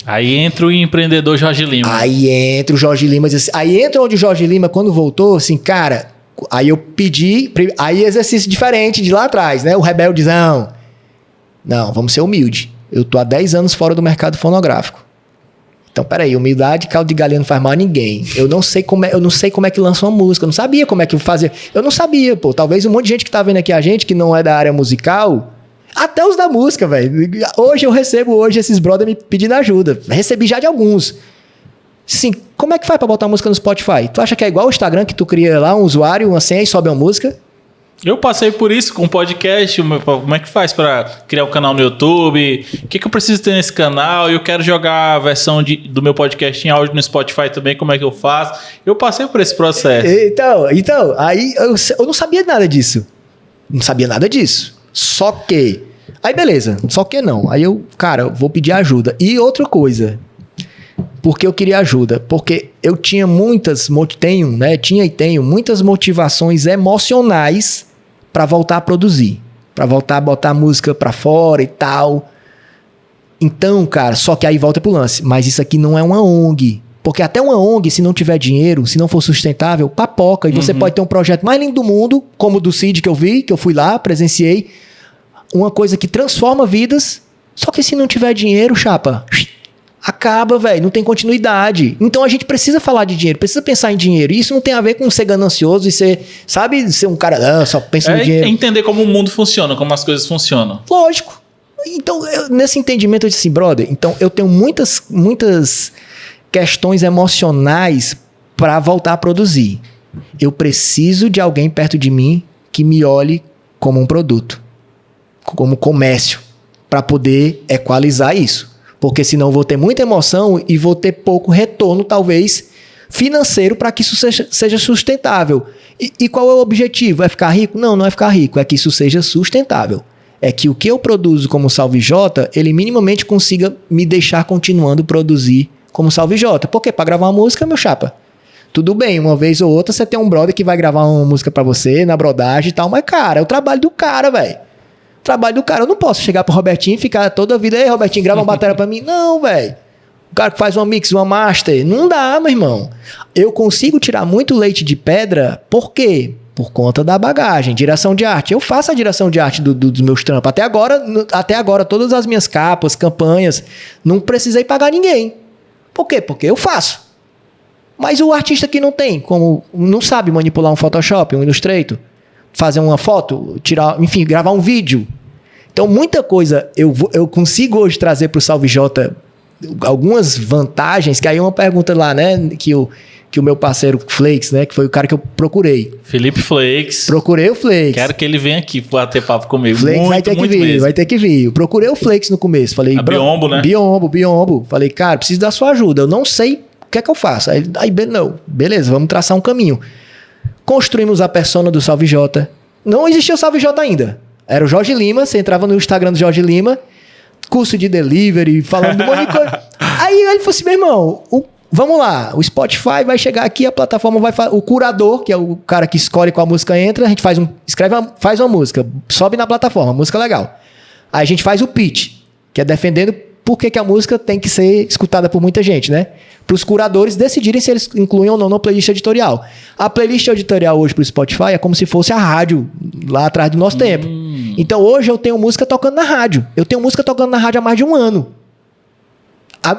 Speaker 1: Aí entra o empreendedor Jorge Lima.
Speaker 2: Aí entra o Jorge Lima, aí entra onde o Jorge Lima, quando voltou, assim, cara, aí eu pedi, aí exercício diferente de lá atrás, né? O rebeldezão. Não, vamos ser humilde. Eu tô há 10 anos fora do mercado fonográfico. Então, peraí, humildade, caldo de galinha não faz mal a ninguém. Eu não sei como é que lança uma música, eu não sabia como é que fazia. Eu não sabia, pô. Talvez um monte de gente que tá vendo aqui a gente, que não é da área musical, até os da música, velho. Hoje eu recebo esses brothers me pedindo ajuda. Recebi já de alguns. Sim, como é que faz pra botar música no Spotify? Tu acha que é igual o Instagram, que tu cria lá um usuário, uma senha e sobe uma música?
Speaker 1: Eu passei por isso com podcast. Como é que faz para criar um canal no YouTube? O que eu preciso ter nesse canal? Eu quero jogar a versão do meu podcast em áudio no Spotify também. Como é que eu faço? Eu passei por esse processo.
Speaker 2: Então aí eu não sabia nada disso. Não sabia nada disso. Só que... Aí beleza, só que não. Aí eu, cara, vou pedir ajuda. E outra coisa... Porque eu queria ajuda. Porque eu tinha tenho muitas motivações emocionais para voltar a produzir. Para voltar a botar música para fora e tal. Então, cara, só que aí volta pro lance. Mas isso aqui não é uma ONG. Porque até uma ONG, se não tiver dinheiro, se não for sustentável, papoca. E você pode ter um projeto mais lindo do mundo, como o do Cid que eu vi, que eu fui lá, presenciei. Uma coisa que transforma vidas. Só que se não tiver dinheiro, chapa... Acaba, velho, não tem continuidade. Então a gente precisa falar de dinheiro, precisa pensar em dinheiro. E isso não tem a ver com ser ganancioso e ser, sabe, ser um cara, só pensa no dinheiro.
Speaker 1: É entender como o mundo funciona, como as coisas funcionam.
Speaker 2: Lógico. Então, nesse entendimento, eu disse assim, brother, então eu tenho muitas questões emocionais para voltar a produzir. Eu preciso de alguém perto de mim que me olhe como um produto, como comércio, para poder equalizar isso. Porque senão eu vou ter muita emoção e vou ter pouco retorno, talvez, financeiro, para que isso seja sustentável. E qual é o objetivo? É ficar rico? Não, não é ficar rico. É que isso seja sustentável. É que o que eu produzo como Salve J, ele minimamente consiga me deixar continuando a produzir como Salve J. Por quê? Para gravar uma música, meu chapa. Tudo bem, uma vez ou outra você tem um brother que vai gravar uma música para você, na brodagem e tal, mas, cara, é o trabalho do cara, velho. Trabalho do cara. Eu não posso chegar pro Robertinho e ficar toda a vida, ei, Robertinho, grava uma bateria pra mim. Não, velho. O cara que faz uma mix, uma master. Não dá, meu irmão. Eu consigo tirar muito leite de pedra. Por quê? Por conta da bagagem. Direção de arte. Eu faço a direção de arte dos meus trampos. Até agora, todas as minhas capas, campanhas, não precisei pagar ninguém. Por quê? Porque eu faço. Mas o artista que não sabe manipular um Photoshop, um Illustrator, fazer uma foto, enfim, gravar um vídeo. Então, muita coisa eu consigo hoje trazer para o Salve J algumas vantagens, que aí uma pergunta lá, né, que o meu parceiro Flakes, né, que foi o cara que eu procurei.
Speaker 1: Felipe Flakes.
Speaker 2: Procurei o Flakes.
Speaker 1: Quero que ele venha aqui bater papo comigo.
Speaker 2: Flakes vai ter que vir. Eu procurei o Flakes no começo. Falei,
Speaker 1: Biombo, né?
Speaker 2: Biombo. Falei, cara, preciso da sua ajuda. Eu não sei o que é que eu faço. Aí não, beleza, vamos traçar um caminho. Construímos a persona do Salve J. Não existia o Salve J ainda. Era o Jorge Lima. Você entrava no Instagram do Jorge Lima, curso de delivery, falando de um monte de coisa. Aí ele falou assim, meu irmão, vamos lá, o Spotify vai chegar aqui, a plataforma vai fazer. O curador, que é o cara que escolhe qual música entra, a gente faz uma música, sobe na plataforma, música legal. Aí a gente faz o pitch, que é defendendo por que a música tem que ser escutada por muita gente, né? Para os curadores decidirem se eles incluem ou não na playlist editorial. A playlist editorial hoje para o Spotify é como se fosse a rádio lá atrás do nosso tempo. Então hoje eu tenho música tocando na rádio. Eu tenho música tocando na rádio há mais de um ano.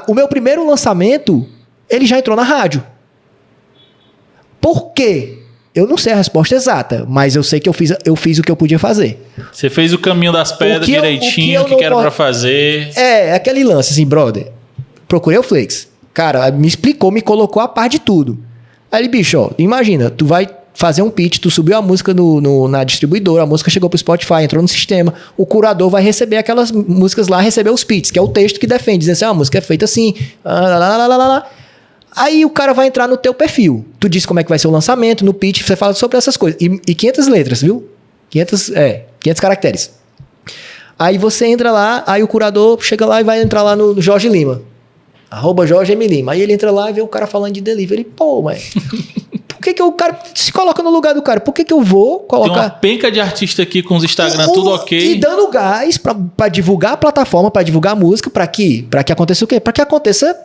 Speaker 2: O meu primeiro lançamento, ele já entrou na rádio. Por quê? Eu não sei a resposta exata, mas eu sei que eu fiz o que eu podia fazer.
Speaker 1: Você fez o caminho das pedras direitinho, o que era pra fazer.
Speaker 2: É aquele lance assim, brother. Procurei o Flakes. Cara, me explicou, me colocou a par de tudo. Aí ele, bicho, ó, imagina, tu vai fazer um pitch, tu subiu a música na distribuidora, a música chegou pro Spotify, entrou no sistema, o curador vai receber aquelas músicas lá, receber os pitches, que é o texto que defende, dizendo assim, a música é feita assim, Aí o cara vai entrar no teu perfil. Tu diz como é que vai ser o lançamento, no pitch, você fala sobre essas coisas. E 500 letras, viu? 500 caracteres. Aí você entra lá, aí o curador chega lá e vai entrar lá no Jorge Lima. @Jorge M. Lima. Aí ele entra lá e vê o cara falando de delivery. Pô, mas que o cara se coloca no lugar do cara? Por que eu vou colocar...
Speaker 1: Tem uma penca de artista aqui com os Instagram, tudo ok.
Speaker 2: E dando gás pra divulgar a plataforma, pra divulgar a música, pra que aconteça o quê? Pra que aconteça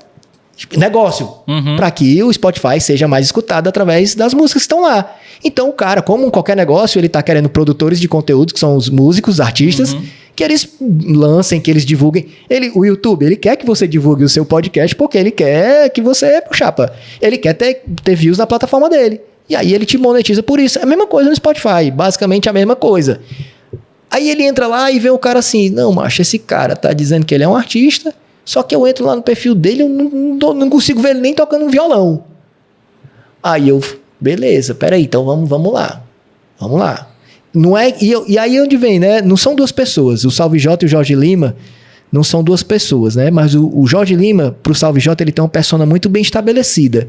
Speaker 2: negócio. Pra que o Spotify seja mais escutado através das músicas que estão lá. Então o cara, como qualquer negócio, ele tá querendo produtores de conteúdo, que são os músicos, os artistas, que eles lancem, que eles divulguem. O YouTube, ele quer que você divulgue o seu podcast porque ele quer que você, chapa, ele quer ter views na plataforma dele. E aí ele te monetiza por isso. É a mesma coisa no Spotify, basicamente a mesma coisa. Aí ele entra lá e vê o cara assim, não, macho, esse cara tá dizendo que ele é um artista, só que eu entro lá no perfil dele, eu não consigo ver ele nem tocando um violão. Aí eu, beleza, peraí, então vamos lá. Vamos lá. Não é, e aí onde vem, né? Não são duas pessoas. O Salve Jota e o Jorge Lima não são duas pessoas, né? Mas o Jorge Lima, pro Salve Jota, ele tem uma persona muito bem estabelecida.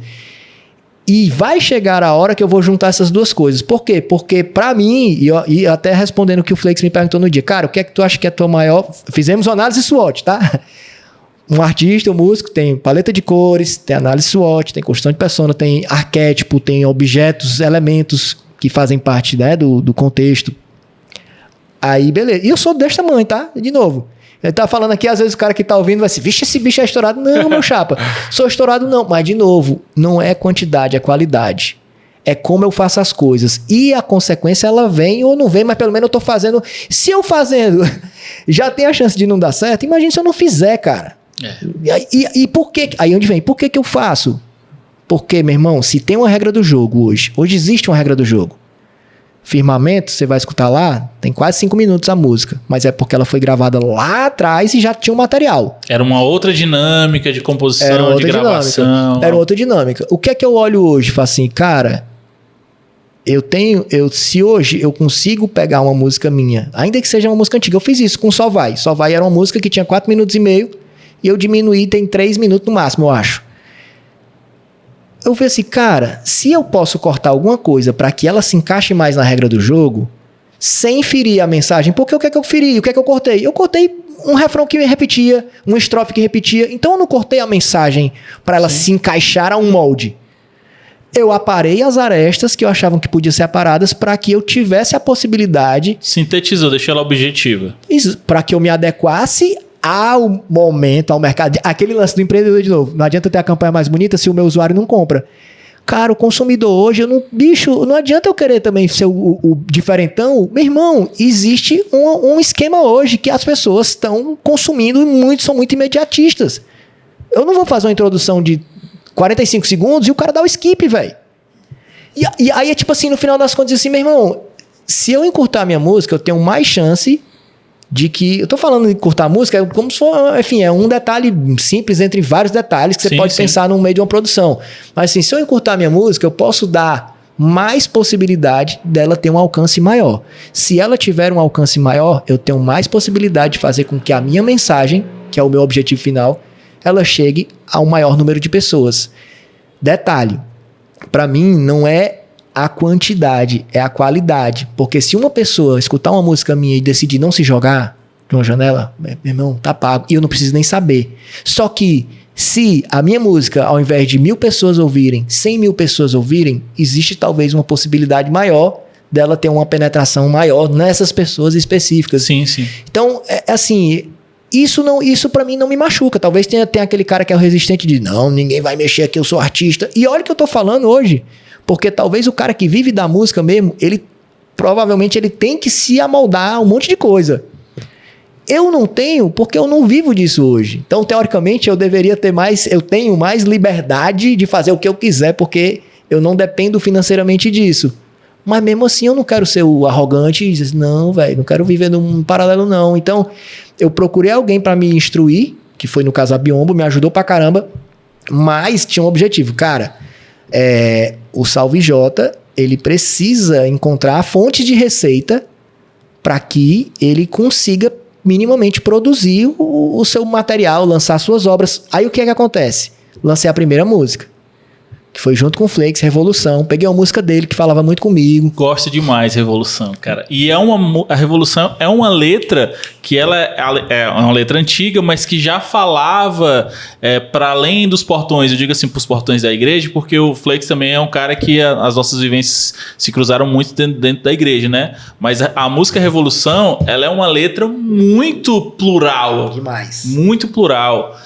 Speaker 2: E vai chegar a hora que eu vou juntar essas duas coisas. Por quê? Porque pra mim, e até respondendo o que o Flex me perguntou no dia, cara, o que é que tu acha que é a tua maior... Fizemos uma análise SWOT, tá? Um artista, um músico, tem paleta de cores, tem análise SWOT, tem construção de persona, tem arquétipo, tem objetos, elementos que fazem parte, né, do contexto. Aí, beleza. E eu sou desse tamanho, tá? De novo. Ele tá falando aqui, às vezes o cara que tá ouvindo vai assim, vixe, esse bicho é estourado. Não, meu chapa. Sou estourado não. Mas, de novo, não é quantidade, é qualidade. É como eu faço as coisas. E a consequência, ela vem ou não vem, mas pelo menos eu tô fazendo. Se eu fazendo já tem a chance de não dar certo, imagina se eu não fizer, cara. E por que? Aí onde vem? Por que eu faço? Porque, meu irmão, se tem uma regra do jogo hoje existe uma regra do jogo. Firmamento, você vai escutar lá, tem quase 5 minutos a música, mas é porque ela foi gravada lá atrás e já tinha um material.
Speaker 1: Era uma outra dinâmica de composição, de gravação.
Speaker 2: Era outra dinâmica. O que é que eu olho hoje? Falo assim, cara, se hoje eu consigo pegar uma música minha, ainda que seja uma música antiga, eu fiz isso com Só Vai. Só Vai era uma música que tinha 4 minutos e meio e eu diminuí, tem 3 minutos no máximo, eu acho. Eu falei assim, cara, se eu posso cortar alguma coisa para que ela se encaixe mais na regra do jogo, sem ferir a mensagem, porque o que é que eu feri? O que é que eu cortei? Eu cortei um refrão que repetia, uma estrofe que repetia, então eu não cortei a mensagem para ela se encaixar a um molde. Eu aparei as arestas que eu achava que podiam ser aparadas para que eu tivesse a possibilidade...
Speaker 1: Sintetizou, deixou ela objetiva.
Speaker 2: Isso, para que eu me adequasse ao momento, ao mercado. Aquele lance do empreendedor de novo. Não adianta ter a campanha mais bonita se o meu usuário não compra. Cara, o consumidor hoje, não adianta eu querer também ser o diferentão. Meu irmão, existe um esquema hoje que as pessoas estão consumindo e são muito imediatistas. Eu não vou fazer uma introdução de 45 segundos e o cara dá o skip, velho. E aí é tipo assim, no final das contas, assim, meu irmão, se eu encurtar a minha música, eu tenho mais chance... de que, eu tô falando de encurtar a música, como se for, enfim, é um detalhe simples entre vários detalhes que você pode pensar no meio de uma produção. Mas assim, se eu encurtar a minha música, eu posso dar mais possibilidade dela ter um alcance maior. Se ela tiver um alcance maior, eu tenho mais possibilidade de fazer com que a minha mensagem, que é o meu objetivo final, ela chegue a um maior número de pessoas. Detalhe, para mim não é a quantidade, é a qualidade. Porque se uma pessoa escutar uma música minha e decidir não se jogar de uma janela, meu irmão, tá pago. E eu não preciso nem saber. Só que se a minha música, ao invés de 1.000 pessoas ouvirem, 100.000 pessoas ouvirem, existe talvez uma possibilidade maior dela ter uma penetração maior nessas pessoas específicas.
Speaker 1: Sim, sim.
Speaker 2: Então, assim... Isso pra mim não me machuca. Talvez tenha aquele cara que é o resistente de não, ninguém vai mexer aqui, eu sou artista. E olha o que eu tô falando hoje. Porque talvez o cara que vive da música mesmo, provavelmente ele tem que se amoldar a um monte de coisa. Eu não tenho, porque eu não vivo disso hoje. Então, teoricamente, eu tenho mais liberdade de fazer o que eu quiser, porque eu não dependo financeiramente disso. Mas mesmo assim, eu não quero ser o arrogante e dizer, não, velho, não quero viver num paralelo, não. Então, eu procurei alguém para me instruir, que foi no caso a Biombo, me ajudou pra caramba, mas tinha um objetivo. Cara, o Salve Jota, ele precisa encontrar a fonte de receita para que ele consiga minimamente produzir o seu material, lançar suas obras. Aí o que é que acontece? Lancei a primeira música, que foi junto com o Flakes, Revolução. Peguei uma música dele que falava muito comigo.
Speaker 1: Gosto demais Revolução, cara. E a Revolução é uma letra que ela é uma letra antiga, mas que já falava para além dos portões. Eu digo assim, pros portões da igreja, porque o Flakes também é um cara que as nossas vivências se cruzaram muito dentro da igreja, né? Mas a música Revolução, ela é uma letra muito plural.
Speaker 2: Demais.
Speaker 1: Muito plural.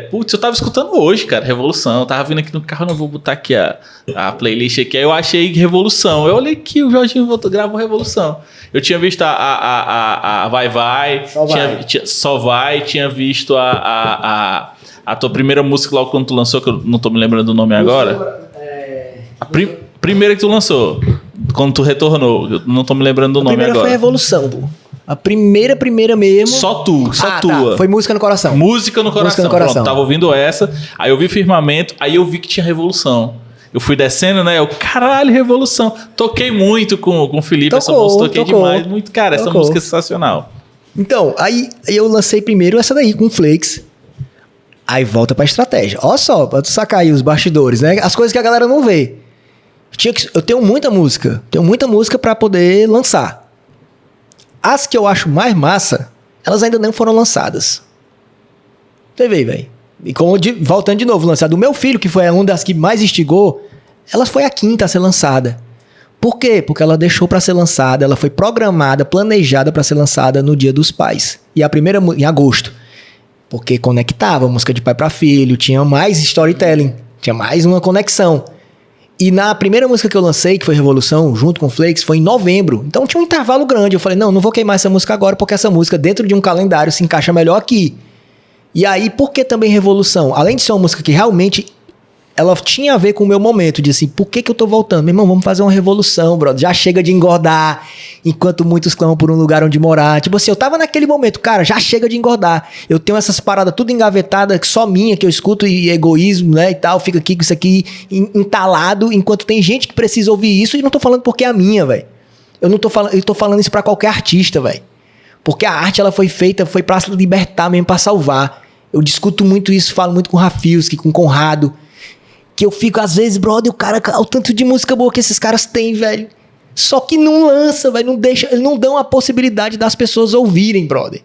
Speaker 1: Putz, eu tava escutando hoje, cara, Revolução. Eu tava vindo aqui no carro, não vou botar aqui a playlist aqui. Aí eu achei Revolução. Eu olhei que o Jorginho gravou Revolução. Eu tinha visto a Vai. Só Vai. Tinha visto a tua primeira música logo quando tu lançou, que eu não tô me lembrando do nome agora. Primeira que tu lançou, quando tu retornou. Eu não tô me lembrando do nome agora. A
Speaker 2: primeira foi Revolução, pô. A primeira mesmo.
Speaker 1: Só tua.
Speaker 2: Tá. Foi Música no Coração.
Speaker 1: Música no Coração. Pronto, tava ouvindo essa, aí eu vi Firmamento, aí eu vi que tinha Revolução. Eu fui descendo, né? Caralho, Revolução. Toquei muito com o Felipe essa música, toquei demais. Muito, cara, essa música é sensacional.
Speaker 2: Então, aí eu lancei primeiro essa daí com o Flakes. Aí volta pra estratégia. Olha só, pra tu sacar aí os bastidores, né? As coisas que a galera não vê. Eu tenho muita música pra poder lançar. As que eu acho mais massa, elas ainda não foram lançadas. Você vê, velho. E voltando de novo, lançado. O meu filho, que foi uma das que mais instigou, ela foi a quinta a ser lançada. Por quê? Porque ela deixou pra ser lançada, ela foi programada, planejada pra ser lançada no Dia dos Pais. E a primeira, em agosto. Porque conectava música de pai pra filho, tinha mais storytelling, tinha mais uma conexão. E na primeira música que eu lancei, que foi Revolução, junto com o Flakes, foi em novembro. Então tinha um intervalo grande. Eu falei, não vou queimar essa música agora, porque essa música dentro de um calendário se encaixa melhor aqui. E aí, por que também Revolução? Além de ser uma música que realmente ela tinha a ver com o meu momento, de assim, por que eu tô voltando? Meu irmão, vamos fazer uma revolução, brother. Já chega de engordar, enquanto muitos clamam por um lugar onde morar. Tipo assim, eu tava naquele momento, cara, já chega de engordar. Eu tenho essas paradas tudo engavetadas, só minha, que eu escuto, e egoísmo, né, e tal, fica aqui com isso aqui entalado, enquanto tem gente que precisa ouvir isso, e não tô falando porque é a minha, velho. Eu tô falando isso pra qualquer artista, velho. Porque a arte, ela foi feita, foi pra libertar mesmo, pra salvar. Eu discuto muito isso, falo muito com o Rafilski, com o Conrado, que eu fico, às vezes, brother, o tanto de música boa que esses caras têm, velho. Só que não lança, velho, não deixa, eles não dão a possibilidade das pessoas ouvirem, brother.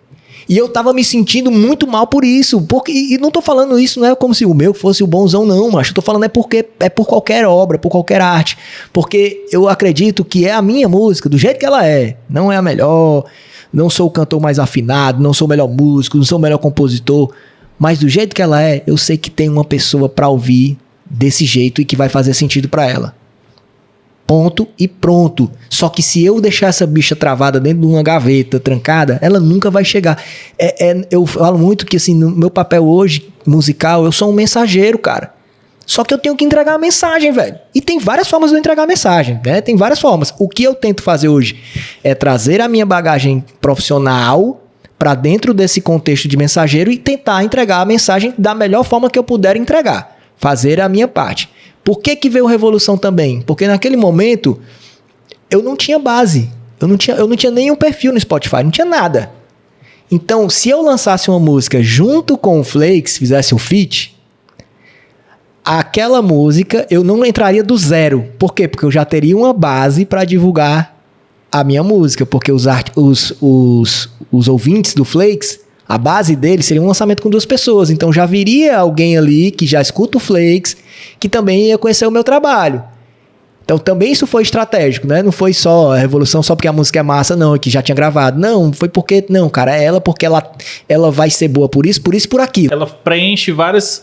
Speaker 2: E eu tava me sentindo muito mal por isso, e não tô falando isso, não é como se o meu fosse o bonzão, não, macho. Eu tô falando porque é por qualquer obra, por qualquer arte. Porque eu acredito que é a minha música, do jeito que ela é. Não é a melhor, não sou o cantor mais afinado, não sou o melhor músico, não sou o melhor compositor. Mas do jeito que ela é, eu sei que tem uma pessoa pra ouvir desse jeito e que vai fazer sentido pra ela. Ponto e pronto. Só que se eu deixar essa bicha travada dentro de uma gaveta trancada, ela nunca vai chegar. Eu falo muito que assim, no meu papel hoje musical, eu sou um mensageiro, cara. Só que eu tenho que entregar a mensagem, velho. E tem várias formas de eu entregar a mensagem, né? Tem várias formas. O que eu tento fazer hoje é trazer a minha bagagem profissional pra dentro desse contexto de mensageiro e tentar entregar a mensagem da melhor forma que eu puder entregar. Fazer a minha parte. Por que veio Revolução também? Porque naquele momento eu não tinha base. Eu não tinha nenhum perfil no Spotify, não tinha nada. Então, se eu lançasse uma música junto com o Flakes, fizesse um feat, aquela música eu não entraria do zero. Por quê? Porque eu já teria uma base para divulgar a minha música. Porque os ouvintes do Flakes, a base dele seria um lançamento com 2 pessoas. Então já viria alguém ali que já escuta o Flakes, que também ia conhecer o meu trabalho. Então também isso foi estratégico, né? Não foi só a Revolução só porque a música é massa, não, que já tinha gravado. Não, foi porque... Não, cara, é ela porque ela vai ser boa por isso, por aquilo.
Speaker 1: Ela preenche várias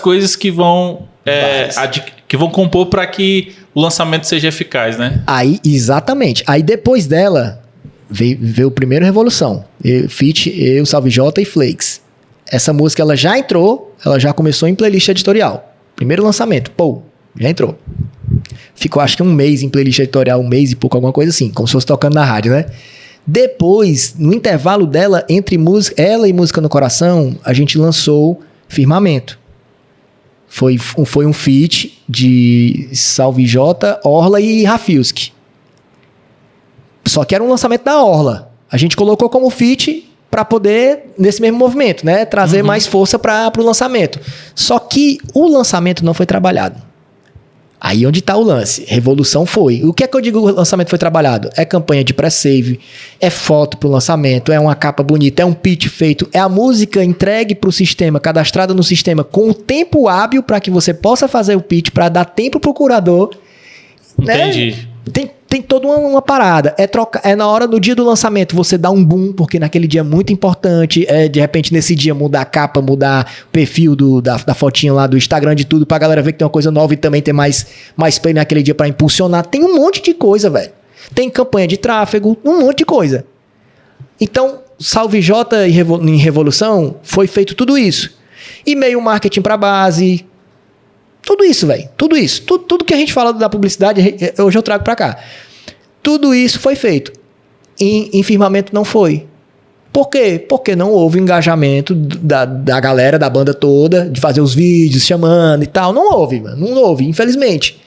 Speaker 1: coisas que vão compor para que o lançamento seja eficaz, né?
Speaker 2: Aí, exatamente. Aí depois dela... Veio o primeiro Revolução. Feat, eu, Salve J e Flakes. Essa música ela já entrou, ela já começou em playlist editorial. Primeiro lançamento, já entrou. Ficou acho que um mês em playlist editorial, um mês e pouco, alguma coisa assim, como se fosse tocando na rádio, né? Depois, no intervalo dela, entre ela e Música no Coração, a gente lançou Firmamento. Foi um feat de Salve J, Orla e Rafilski. Só que era um lançamento da Orla. A gente colocou como feat para poder, nesse mesmo movimento, né? Trazer mais força para o lançamento. Só que o lançamento não foi trabalhado. Aí onde tá o lance. Revolução foi. O que é que eu digo o lançamento foi trabalhado? É campanha de pré-save, é foto pro lançamento, é uma capa bonita, é um pitch feito, é a música entregue pro sistema, cadastrada no sistema, com o tempo hábil para que você possa fazer o pitch, para dar tempo pro curador.
Speaker 1: Entendi.
Speaker 2: Né? Tem toda uma parada. É na hora, no dia do lançamento, você dá um boom, porque naquele dia é muito importante. De repente, nesse dia, mudar a capa, mudar o perfil da fotinha lá do Instagram, de tudo, pra galera ver que tem uma coisa nova e também ter mais play naquele dia pra impulsionar. Tem um monte de coisa, velho. Tem campanha de tráfego, um monte de coisa. Então, Salve J em Revolução, foi feito tudo isso. E-mail marketing pra base. Tudo isso, velho. Tudo isso. Tudo que a gente fala da publicidade, hoje eu trago pra cá. Tudo isso foi feito. Em firmamento não foi. Por quê? Porque não houve engajamento da galera, da banda toda, de fazer os vídeos, chamando e tal. Não houve, mano. Não houve, infelizmente.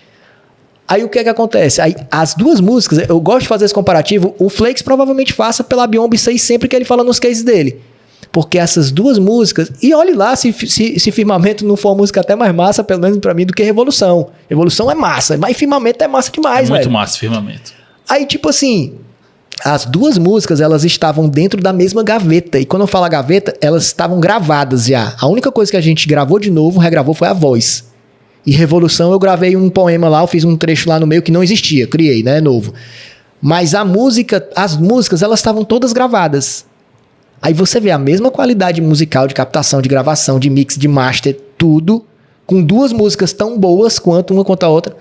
Speaker 2: Aí o que é que acontece? Aí, as duas músicas, eu gosto de fazer esse comparativo, o Flakes provavelmente faça pela Beyond B6 sempre que ele fala nos cases dele. Porque essas duas músicas... E olhe lá se Firmamento não for uma música até mais massa, pelo menos pra mim, do que Revolução. Revolução é massa, mas Firmamento é massa demais, velho.
Speaker 1: Muito massa, Firmamento.
Speaker 2: Aí, tipo assim... As duas músicas, elas estavam dentro da mesma gaveta. E quando eu falo gaveta, elas estavam gravadas já. A única coisa que a gente gravou de novo, regravou, foi a voz. E Revolução, eu gravei um poema lá, eu fiz um trecho lá no meio que não existia. Criei, né? Novo. Mas as músicas, elas estavam todas gravadas. Aí você vê a mesma qualidade musical de captação, de gravação, de mix, de master, tudo, com duas músicas tão boas quanto uma quanto a outra.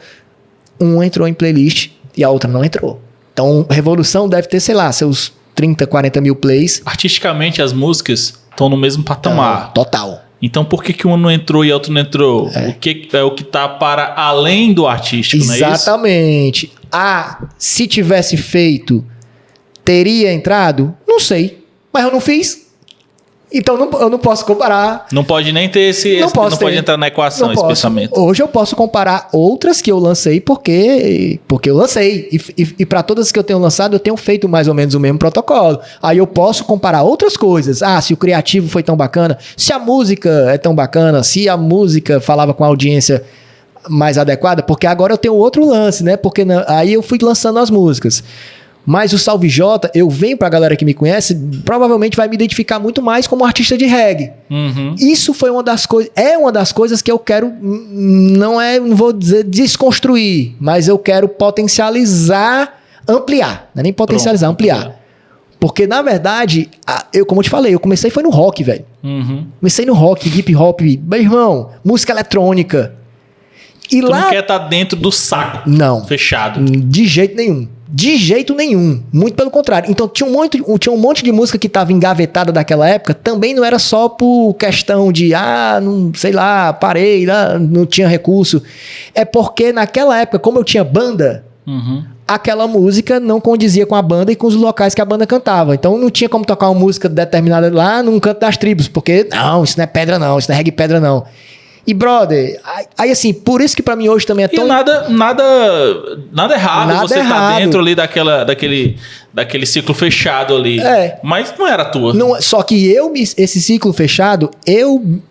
Speaker 2: Uma entrou em playlist e a outra não entrou. Então, Revolução deve ter, sei lá, seus 30, 40 mil plays.
Speaker 1: Artisticamente, as músicas estão no mesmo patamar.
Speaker 2: Total.
Speaker 1: Então, por que uma não entrou e a outra não entrou? O que é o que está para além do artístico, não é isso?
Speaker 2: Exatamente. Se tivesse feito, teria entrado? Não sei. Mas eu não fiz. Então eu não posso comparar.
Speaker 1: Não pode nem ter não pode entrar na equação esse pensamento.
Speaker 2: Hoje eu posso comparar outras que eu lancei porque eu lancei. E para todas que eu tenho lançado, eu tenho feito mais ou menos o mesmo protocolo. Aí eu posso comparar outras coisas. Se o criativo foi tão bacana, se a música é tão bacana, se a música falava com a audiência mais adequada, porque agora eu tenho outro lance, né? Porque aí eu fui lançando as músicas. Mas o Salve J, eu venho pra galera que me conhece, provavelmente vai me identificar muito mais como artista de reggae.
Speaker 1: Uhum.
Speaker 2: Isso foi uma das coisas que eu quero, não vou dizer desconstruir, mas eu quero potencializar, ampliar. Não é nem potencializar, ampliar. Porque, na verdade, como eu te falei, eu comecei foi no rock, velho.
Speaker 1: Uhum.
Speaker 2: Comecei no rock, hip hop, meu irmão, música eletrônica. E
Speaker 1: tu
Speaker 2: lá...
Speaker 1: não quer estar dentro do saco fechado.
Speaker 2: De jeito nenhum. De jeito nenhum. Muito pelo contrário. Então, tinha um monte de música que estava engavetada daquela época. Também não era só por questão de, não sei lá, parei, não tinha recurso. É porque naquela época, como eu tinha banda, aquela música não condizia com a banda e com os locais que a banda cantava. Então, não tinha como tocar uma música determinada lá num canto das tribos. Porque, não, isso não é pedra não, isso não é reggae pedra não. E, brother, aí assim, por isso que pra mim hoje também é tão...
Speaker 1: E nada errado você tá dentro ali daquele ciclo fechado ali. Mas não era tua.
Speaker 2: Não, só que esse ciclo fechado, eu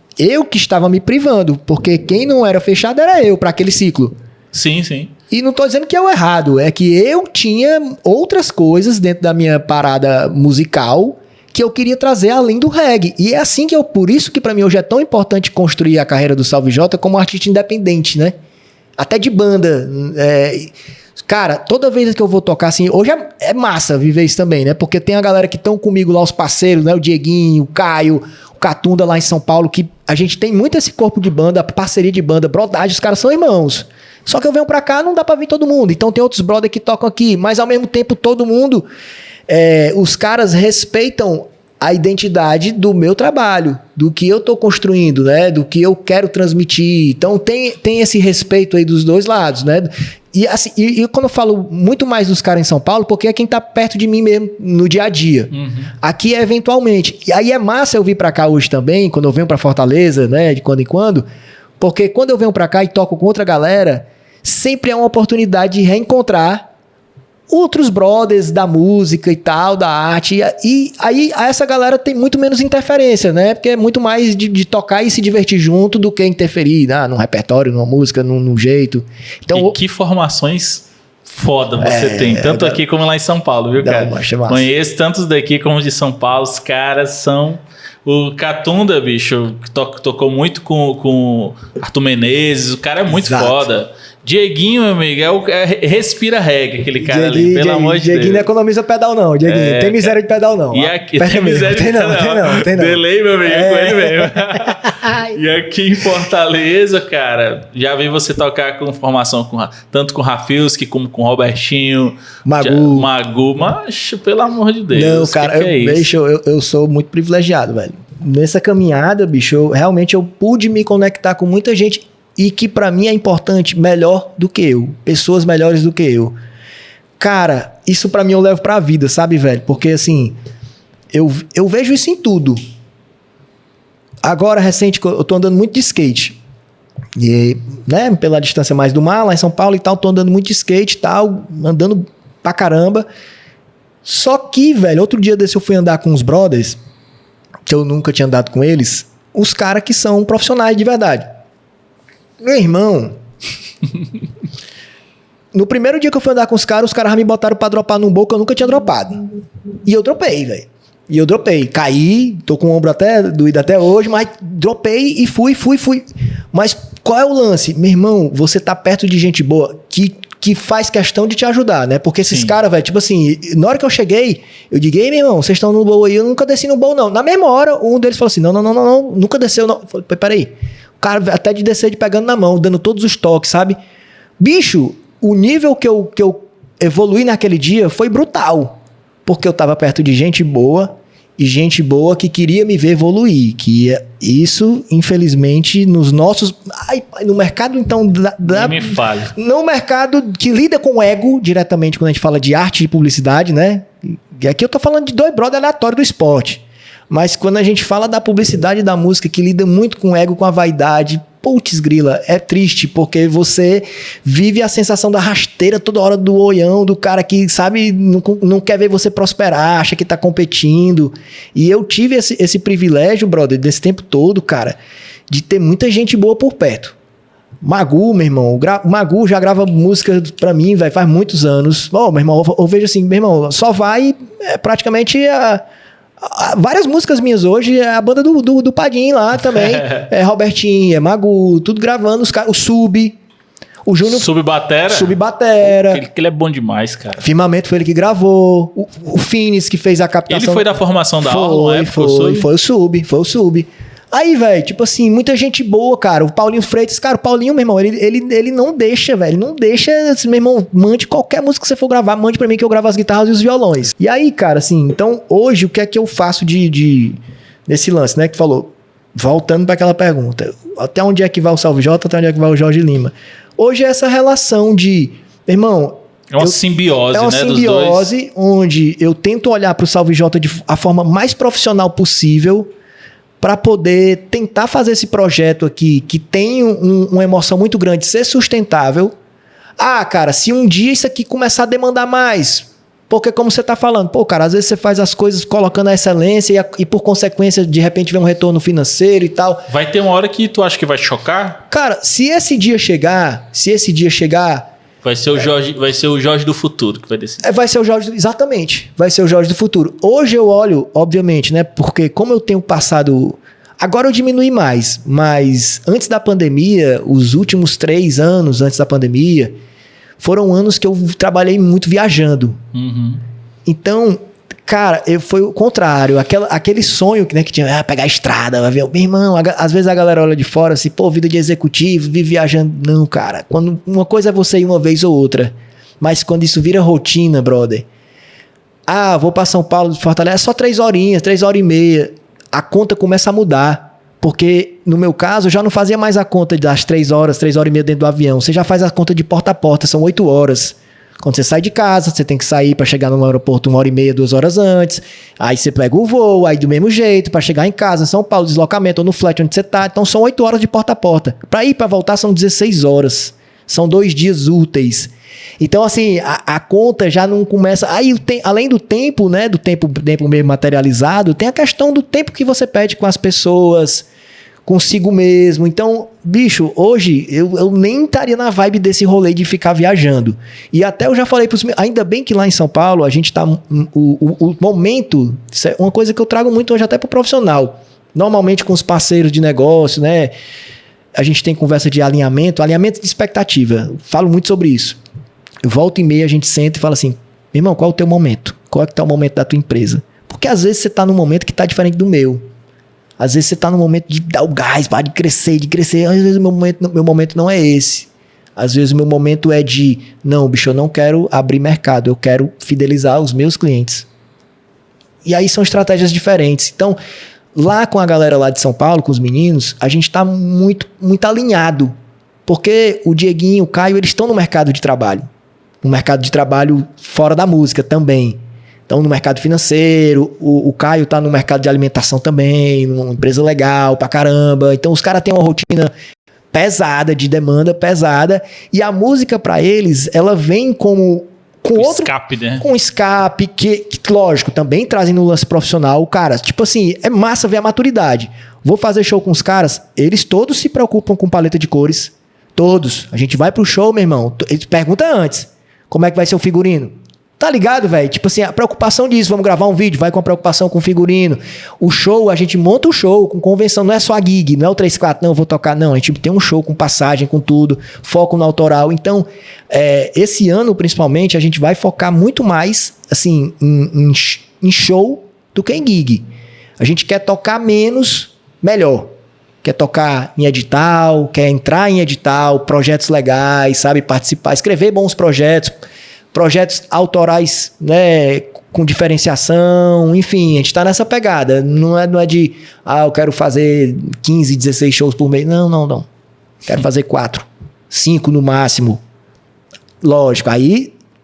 Speaker 2: que estava me privando, porque quem não era fechado era eu pra aquele ciclo.
Speaker 1: Sim, sim.
Speaker 2: E não tô dizendo que é o errado, é que eu tinha outras coisas dentro da minha parada musical que eu queria trazer além do reggae. E é assim que por isso que pra mim hoje é tão importante construir a carreira do Salve J como artista independente, né? Até de banda. Cara, toda vez que eu vou tocar assim, hoje é massa viver isso também, né? Porque tem a galera que estão comigo lá, os parceiros, né? O Dieguinho, o Caio, o Catunda lá em São Paulo, que a gente tem muito esse corpo de banda, parceria de banda, brodagem, os caras são irmãos. Só que eu venho pra cá, não dá pra vir todo mundo. Então tem outros brothers que tocam aqui, mas ao mesmo tempo todo mundo... os caras respeitam a identidade do meu trabalho, do que eu tô construindo, né? Do que eu quero transmitir. Então tem esse respeito aí dos dois lados, né? E assim, e quando eu falo muito mais dos caras em São Paulo, porque é quem tá perto de mim mesmo no dia a dia. Aqui é eventualmente. E aí é massa eu vir pra cá hoje também, quando eu venho pra Fortaleza, né? De quando em quando, porque quando eu venho pra cá e toco com outra galera, sempre é uma oportunidade de reencontrar outros brothers da música e tal, da arte. E aí essa galera tem muito menos interferência, né? Porque é muito mais de tocar e se divertir junto do que interferir num repertório, numa música, num jeito. Então,
Speaker 1: e que formações foda você tem, tanto aqui como lá em São Paulo, viu, cara?
Speaker 2: Massa.
Speaker 1: Conheço tantos daqui como de São Paulo, os caras são... O Catunda, bicho, tocou muito com Arthur Menezes, o cara é muito foda. Dieguinho, meu amigo, respira reggae, aquele cara ali, pelo amor de Deus.
Speaker 2: Dieguinho não economiza pedal não, Dieguinho, tem miséria de pedal não.
Speaker 1: E aqui, tem miséria de pedal não. Tem não. Delay, meu amigo, com ele mesmo. E aqui em Fortaleza, cara, já vi você tocar com formação tanto com Rafilski como com Robertinho, Magu, mas pelo amor de Deus.
Speaker 2: Não, cara, eu sou muito privilegiado, velho. Nessa caminhada, bicho, realmente eu pude me conectar com muita gente e que pra mim é importante, melhor do que eu, pessoas melhores do que eu. Cara, isso pra mim eu levo pra vida, sabe, velho? Porque assim, eu vejo isso em tudo. Agora, recente, eu tô andando muito de skate. E, né, pela distância mais do mar, lá em São Paulo e tal, tô andando muito de skate e tal, andando pra caramba. Só que, velho, outro dia desse eu fui andar com uns brothers, que eu nunca tinha andado com eles, os caras que são profissionais de verdade. Meu irmão, no primeiro dia que eu fui andar com os caras já me botaram pra dropar num bowl que eu nunca tinha dropado. E eu dropei, velho. Caí, tô com o ombro até doído até hoje, mas dropei e fui. Mas qual é o lance? Meu irmão, você tá perto de gente boa que faz questão de te ajudar, né? Porque esses caras, velho, tipo assim, na hora que eu cheguei, eu digo, ei, meu irmão, vocês estão no bowl aí, eu nunca desci no bowl, não. Na mesma hora, um deles falou assim, não, nunca desceu, não. Eu falei, peraí. O cara até de descer de pegando na mão, dando todos os toques, sabe? Bicho, o nível que eu evoluí naquele dia foi brutal. Porque eu tava perto de gente boa e gente boa que queria me ver evoluir. Que isso, infelizmente, nos nossos... no mercado, então...
Speaker 1: Nem me fale.
Speaker 2: No mercado que lida com ego diretamente, quando a gente fala de arte e publicidade, né? E aqui eu tô falando de dois brothers aleatórios do esporte. Mas quando a gente fala da publicidade da música, que lida muito com o ego, com a vaidade, putz grila, é triste, porque você vive a sensação da rasteira toda hora do olhão, do cara que, sabe, não quer ver você prosperar, acha que tá competindo. E eu tive esse privilégio, brother, desse tempo todo, cara, de ter muita gente boa por perto. Magu, meu irmão, Magu já grava música pra mim, velho, faz muitos anos. Meu irmão, eu vejo assim, meu irmão, só vai praticamente várias músicas minhas hoje, é a banda do Padim lá também. É Robertinho, é Magu, tudo gravando, os caras, o Sub, o Júnior.
Speaker 1: Subbatera. Ele é bom demais, cara.
Speaker 2: Firmamento foi ele que gravou. O Finis que fez a captação.
Speaker 1: Ele foi da formação da aula,
Speaker 2: foi o Sub. Aí, velho, tipo assim, muita gente boa, cara. O Paulinho Freitas, cara, o Paulinho, meu irmão, ele não deixa, velho. Ele não deixa, assim, meu irmão, mande qualquer música que você for gravar, mande pra mim que eu gravo as guitarras e os violões. E aí, cara, assim, então, hoje, o que é que eu faço nesse lance, né? Que falou, voltando pra aquela pergunta, até onde é que vai o Salve Jota, até onde é que vai o Jorge Lima? Hoje é essa relação de, meu irmão...
Speaker 1: É uma simbiose, né? É uma
Speaker 2: simbiose onde eu tento olhar pro Salve Jota de a forma mais profissional possível, para poder tentar fazer esse projeto aqui, que tem uma emoção muito grande, ser sustentável. Ah, cara, se um dia isso aqui começar a demandar mais, porque como você tá falando, pô, cara, às vezes você faz as coisas colocando a excelência e por consequência, de repente, vem um retorno financeiro e tal.
Speaker 1: Vai ter uma hora que tu acha que vai chocar?
Speaker 2: Cara, se esse dia chegar...
Speaker 1: Vai ser o Jorge do futuro que vai decidir.
Speaker 2: Vai ser o Jorge, exatamente. Vai ser o Jorge do futuro. Hoje eu olho, obviamente, né? Porque como eu tenho passado... Agora eu diminui mais, mas antes da pandemia, os últimos 3 anos antes da pandemia, foram anos que eu trabalhei muito viajando.
Speaker 1: Uhum.
Speaker 2: Então, cara, foi o contrário. Aquele sonho, né, que tinha, pegar a estrada, vai ver. Meu irmão, às vezes a galera olha de fora assim, pô, vida de executivo, vive viajando. Não, cara. Quando uma coisa é você ir uma vez ou outra. Mas quando isso vira rotina, brother. Ah, vou pra São Paulo, de Fortaleza, é só 3 horinhas, 3 horas e meia. A conta começa a mudar. Porque, no meu caso, eu já não fazia mais a conta das 3 horas e meia dentro do avião. Você já faz a conta de porta a porta, são 8 horas. Quando você sai de casa, você tem que sair para chegar no aeroporto 1h30, 2 horas antes. Aí você pega o voo, aí do mesmo jeito, para chegar em casa, em São Paulo, deslocamento, ou no flat onde você tá. Então são 8 horas de porta a porta. Para ir para voltar são 16 horas. São 2 dias úteis. Então, assim, a conta já não começa... Aí, além do tempo, né? Do tempo mesmo materializado, tem a questão do tempo que você perde com as pessoas, consigo mesmo. Então, bicho, hoje eu nem estaria na vibe desse rolê de ficar viajando. E até eu já falei pros meus... Ainda bem que lá em São Paulo a gente tá... O momento... Isso é uma coisa que eu trago muito hoje até pro profissional. Normalmente com os parceiros de negócio, né? A gente tem conversa de alinhamento de expectativa. Falo muito sobre isso. Volta e meia a gente senta e fala assim, meu irmão, qual é o teu momento? Qual é que tá o momento da tua empresa? Porque às vezes você tá num momento que tá diferente do meu. Às vezes você tá num momento de dar o gás, de crescer. Às vezes o meu momento não é esse. Às vezes o meu momento é de, não, bicho, eu não quero abrir mercado, eu quero fidelizar os meus clientes. E aí são estratégias diferentes. Então, lá com a galera lá de São Paulo, com os meninos, a gente tá muito, muito alinhado. Porque o Dieguinho, o Caio, eles estão no mercado de trabalho. No mercado de trabalho fora da música também. Então, no mercado financeiro, o Caio tá no mercado de alimentação também, numa empresa legal pra caramba. Então, os caras têm uma rotina pesada, de demanda pesada. E a música pra eles, ela vem como... Com outro
Speaker 1: escape, né?
Speaker 2: Com escape, que, lógico, também trazem no lance profissional. Cara, tipo assim, é massa ver a maturidade. Vou fazer show com os caras, eles todos se preocupam com paleta de cores. Todos. A gente vai pro show, meu irmão. Pergunta antes. Como é que vai ser o figurino? Tá ligado, velho? Tipo assim, a preocupação disso. Vamos gravar um vídeo, vai com a preocupação com o figurino. O show, a gente monta o show com convenção. Não é só a gig, não é o 3-4, não, eu vou tocar. Não, a gente tem um show com passagem, com tudo. Foco no autoral. Então, esse ano, principalmente, a gente vai focar muito mais, assim, em show do que em gig. A gente quer tocar menos, melhor. Quer tocar em edital, quer entrar em edital, projetos legais, sabe? Participar, escrever bons projetos autorais, né? Com diferenciação, enfim, a gente tá nessa pegada. Não é de, eu quero fazer 15, 16 shows por mês. Não. Quero fazer 4, 5 no máximo. Lógico,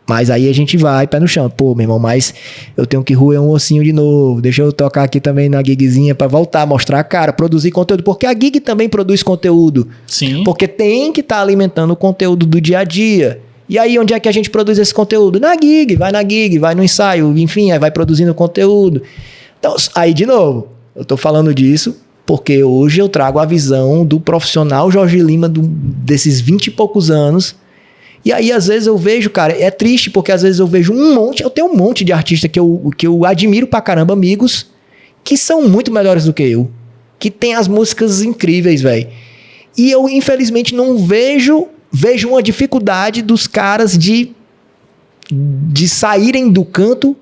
Speaker 2: mas aí a gente vai, pé no chão. Pô, meu irmão, mas eu tenho que roer um ossinho de novo. Deixa eu tocar aqui também na gigzinha pra voltar, mostrar a cara, produzir conteúdo. Porque a gig também produz conteúdo.
Speaker 1: Sim.
Speaker 2: Porque tem que estar alimentando o conteúdo do dia a dia. E aí, onde é que a gente produz esse conteúdo? Na gig, vai no ensaio, enfim, aí vai produzindo conteúdo. Então, aí de novo, eu tô falando disso porque hoje eu trago a visão do profissional Jorge Lima desses 20 e poucos anos. E aí, às vezes, eu vejo, cara, é triste porque às vezes eu vejo eu tenho um monte de artista que eu admiro pra caramba, amigos, que são muito melhores do que eu, que tem as músicas incríveis, velho. E eu, infelizmente, não vejo uma dificuldade dos caras de saírem do canto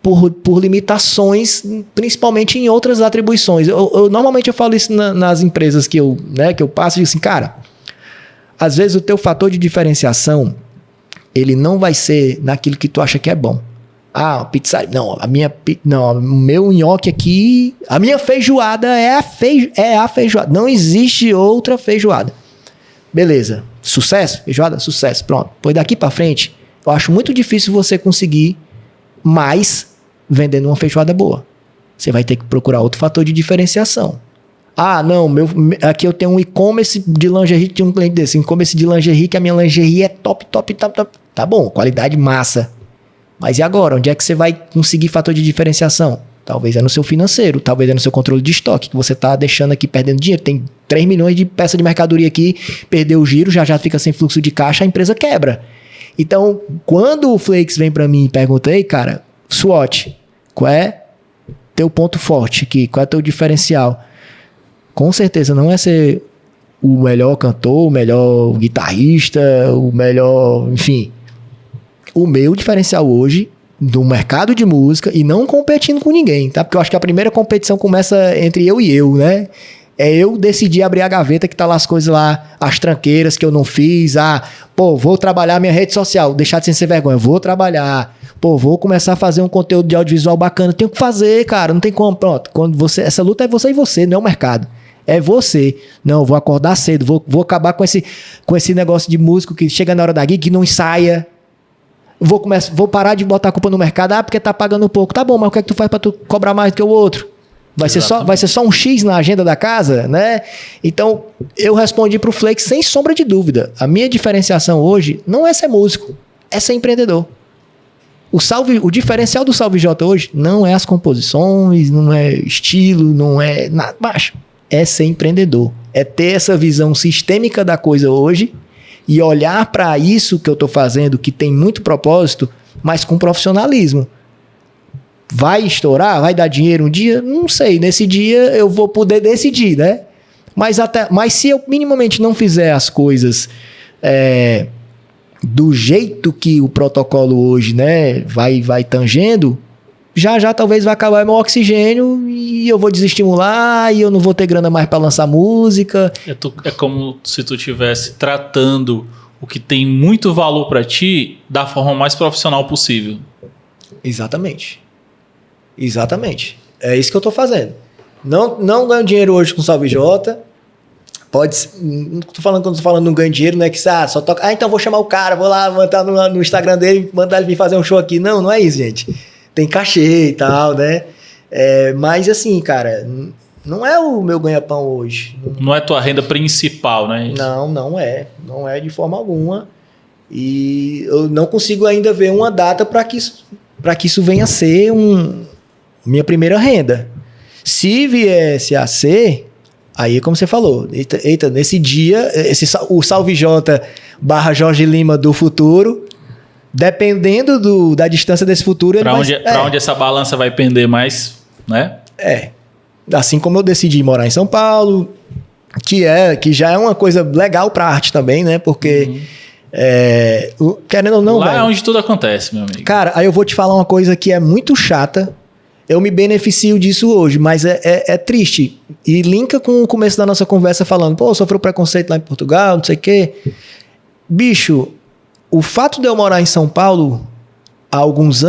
Speaker 2: por limitações, principalmente em outras atribuições. Normalmente eu falo isso nas empresas que eu passo, e digo assim, cara, às vezes o teu fator de diferenciação, ele não vai ser naquilo que tu acha que é bom. Pizzaria, o meu nhoque aqui, a minha feijoada é a feijoada, não existe outra feijoada. Beleza. Sucesso? Feijoada? Sucesso. Pronto. Pois daqui pra frente, eu acho muito difícil você conseguir mais vendendo uma feijoada boa. Você vai ter que procurar outro fator de diferenciação. Aqui eu tenho um e-commerce de lingerie, tinha um cliente desse, e-commerce de lingerie, que a minha lingerie é top. Tá bom, qualidade massa. Mas e agora? Onde é que você vai conseguir fator de diferenciação? Talvez é no seu financeiro, talvez é no seu controle de estoque, que você tá deixando aqui perdendo dinheiro. Tem 3 milhões de peças de mercadoria aqui, perdeu o giro, já fica sem fluxo de caixa, a empresa quebra. Então, quando o Flakes vem para mim e pergunta, ei, cara, SWOT, qual é teu ponto forte aqui? Qual é teu diferencial? Com certeza não é ser o melhor cantor, o melhor guitarrista, o melhor... Enfim, o meu diferencial hoje do mercado de música e não competindo com ninguém, tá? Porque eu acho que a primeira competição começa entre eu e eu, né? É eu decidir abrir a gaveta que tá lá as coisas lá, as tranqueiras que eu não fiz. Vou trabalhar minha rede social, deixar de ser vergonha, vou trabalhar. Vou começar a fazer um conteúdo de audiovisual bacana. Tenho que fazer, cara, não tem como. Pronto, essa luta é você e você, não é o mercado. É você. Não, vou acordar cedo, vou acabar com esse negócio de músico que chega na hora da gig, que não ensaia. Vou parar de botar a culpa no mercado, porque tá pagando pouco. Tá bom, mas o que é que tu faz pra tu cobrar mais do que o outro? Vai ser só um X na agenda da casa, né? Então, eu respondi pro Flex sem sombra de dúvida. A minha diferenciação hoje não é ser músico, é ser empreendedor. O diferencial do Salve J hoje não é as composições, não é estilo, não é nada. Macho, é ser empreendedor. É ter essa visão sistêmica da coisa hoje e olhar para isso que eu tô fazendo, que tem muito propósito, mas com profissionalismo. Vai estourar? Vai dar dinheiro um dia? Não sei. Nesse dia eu vou poder decidir, né? Mas se eu minimamente não fizer as coisas do jeito que o protocolo hoje, né, vai tangendo, já talvez vai acabar meu oxigênio e eu vou desestimular e eu não vou ter grana mais para lançar música.
Speaker 1: É como se tu estivesse tratando o que tem muito valor para ti da forma mais profissional possível.
Speaker 2: Exatamente. É isso que eu tô fazendo. Não ganho dinheiro hoje com o Salve J. Quando eu tô falando não ganho dinheiro, não é que só toca. Então vou chamar o cara, vou lá mandar no Instagram dele, mandar ele vir fazer um show aqui. Não é isso, gente. Tem cachê e tal, né? Mas assim, cara, não é o meu ganha-pão hoje.
Speaker 1: Não é tua renda principal, né?
Speaker 2: Não é. Não é de forma alguma. E eu não consigo ainda ver uma data para que isso venha a ser minha primeira renda. Se viesse a ser, aí é como você falou, eita, nesse dia, o Salve J / Jorge Lima do futuro, dependendo da distância desse futuro...
Speaker 1: Para onde essa balança vai pender mais, né?
Speaker 2: Assim como eu decidi morar em São Paulo, que já é uma coisa legal para arte também, né? Porque... querendo ou não...
Speaker 1: Lá é onde tudo acontece, meu amigo.
Speaker 2: Cara, aí eu vou te falar uma coisa que é muito chata. Eu me beneficio disso hoje, mas é triste. E linka com o começo da nossa conversa falando, sofreu preconceito lá em Portugal, não sei o quê. Bicho, o fato de eu morar em São Paulo há alguns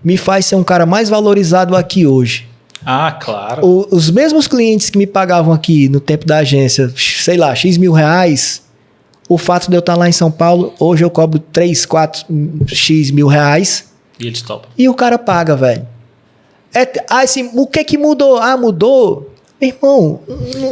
Speaker 2: me faz ser um cara mais valorizado aqui hoje.
Speaker 1: Ah, claro.
Speaker 2: Os mesmos clientes que me pagavam aqui no tempo da agência, sei lá, X mil reais, o fato de eu estar lá em São Paulo, hoje eu cobro 3, 4, X mil reais.
Speaker 1: E eles topam.
Speaker 2: E o cara paga, velho. Assim, o que mudou? Mudou? Meu irmão...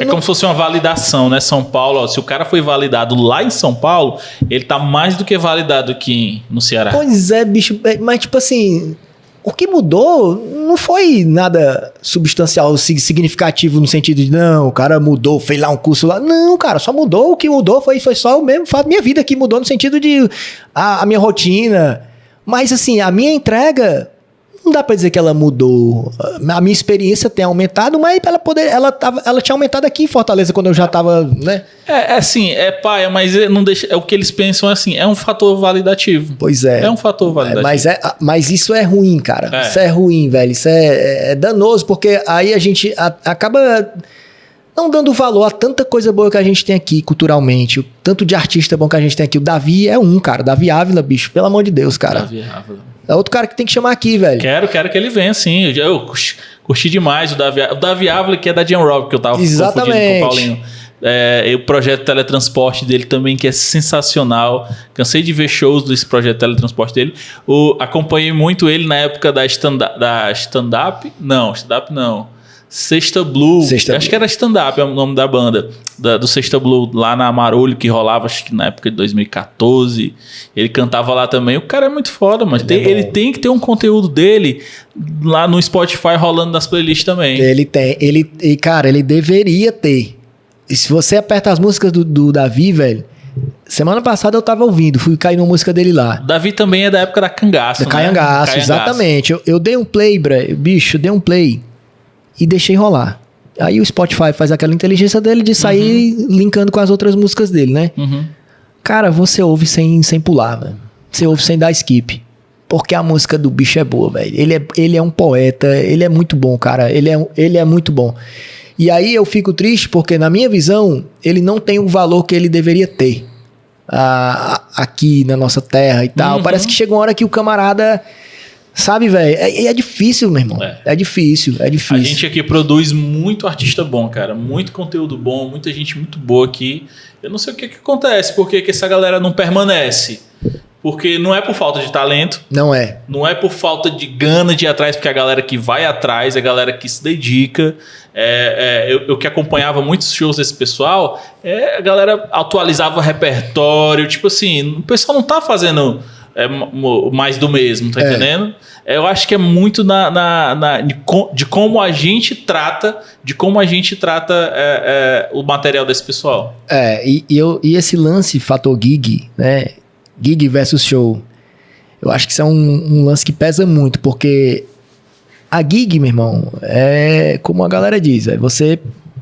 Speaker 1: Como se fosse uma validação, né? São Paulo, se o cara foi validado lá em São Paulo, ele tá mais do que validado aqui no Ceará.
Speaker 2: Pois é, bicho. Mas, tipo assim... O que mudou não foi nada substancial, significativo no sentido de, não, o cara mudou, fez lá um curso lá. Não, cara, só mudou. O que mudou foi só o mesmo fato. Minha vida que mudou no sentido de a minha rotina. Mas, assim, a minha entrega, não dá pra dizer que ela mudou. A minha experiência tem aumentado, mas ela tinha aumentado aqui em Fortaleza quando eu já tava, né?
Speaker 1: Assim, paia, mas não deixa, o que eles pensam assim, é um fator validativo.
Speaker 2: Pois é.
Speaker 1: É um fator validativo.
Speaker 2: Mas isso é ruim, cara. Isso é ruim, velho. Isso é danoso, porque aí a gente acaba não dando valor a tanta coisa boa que a gente tem aqui culturalmente, o tanto de artista bom que a gente tem aqui. O Davi é cara. Davi Ávila, bicho, pelo amor de Deus, cara.
Speaker 1: Davi Ávila.
Speaker 2: É outro cara que tem que chamar aqui, velho.
Speaker 1: Quero que ele venha, sim. Eu curti demais o Davi Ávila, que é da Jam Rock, que eu tava confundindo com o Paulinho. O projeto Teletransporte dele também, que é sensacional. Cansei de ver shows desse projeto Teletransporte dele. Acompanhei muito ele na época da stand-up. Não, stand-up não. Sexta Blue. Acho que era stand-up, é o nome da banda. Do Sexta Blue, lá na Amarolho, que rolava, acho que na época de 2014. Ele cantava lá também. O cara é muito foda, mas ele tem que ter um conteúdo dele lá no Spotify rolando nas playlists também.
Speaker 2: Ele tem. Cara, ele deveria ter. E se você aperta as músicas do Davi, velho... Semana passada eu tava ouvindo, fui cair numa música dele lá.
Speaker 1: Davi também é da época da Cangaço,
Speaker 2: né? Cangaço, exatamente. Eu dei um play, bicho, dei um play e deixei rolar. Aí o Spotify faz aquela inteligência dele de sair linkando com as outras músicas dele, né? Cara, você ouve sem pular, mano. Você ouve sem dar skip. Porque a música do bicho é boa, velho. Ele é um poeta, ele é muito bom, cara. Ele é muito bom. E aí eu fico triste porque, na minha visão, ele não tem o valor que ele deveria ter aqui na nossa terra e tal. Parece que chega uma hora que o camarada... Sabe, velho? É difícil, meu irmão. É difícil. A
Speaker 1: gente aqui produz muito artista bom, cara. Muito conteúdo bom, muita gente muito boa aqui. Eu não sei o que acontece, por que essa galera não permanece. Porque não é por falta de talento.
Speaker 2: Não é.
Speaker 1: Não é por falta de gana de ir atrás, porque a galera que vai atrás, a galera que se dedica. Eu que acompanhava muitos shows desse pessoal, a galera atualizava o repertório. Tipo assim, o pessoal não tá fazendo mais do mesmo, tá entendendo? Eu acho que é muito de como a gente trata, o material desse pessoal.
Speaker 2: E esse lance fator gig, né? Gig versus show. Eu acho que isso é um lance que pesa muito, porque a gig, meu irmão, é como a galera diz, você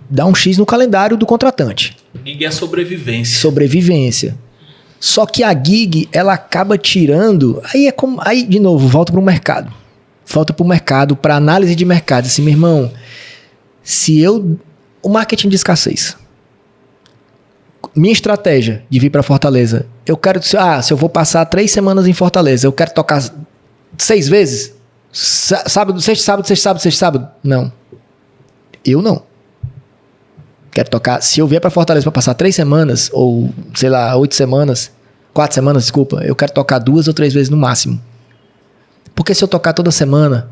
Speaker 2: dá um X no calendário do contratante.
Speaker 1: Gig é sobrevivência.
Speaker 2: Sobrevivência. Só que a gig, ela acaba tirando... Aí, de novo, volta para o mercado. Volta para o mercado, para análise de mercado. Assim, meu irmão, o marketing de escassez. Minha estratégia de vir para Fortaleza, eu quero... se eu vou passar 3 semanas em Fortaleza, eu quero tocar 6 vezes? Sábado, sexta, não. Eu não. Quero tocar... Se eu vier para Fortaleza para passar 3 semanas, ou, sei lá, 8 semanas, 4 semanas, desculpa, eu quero tocar 2 ou 3 vezes no máximo. Porque se eu tocar toda semana,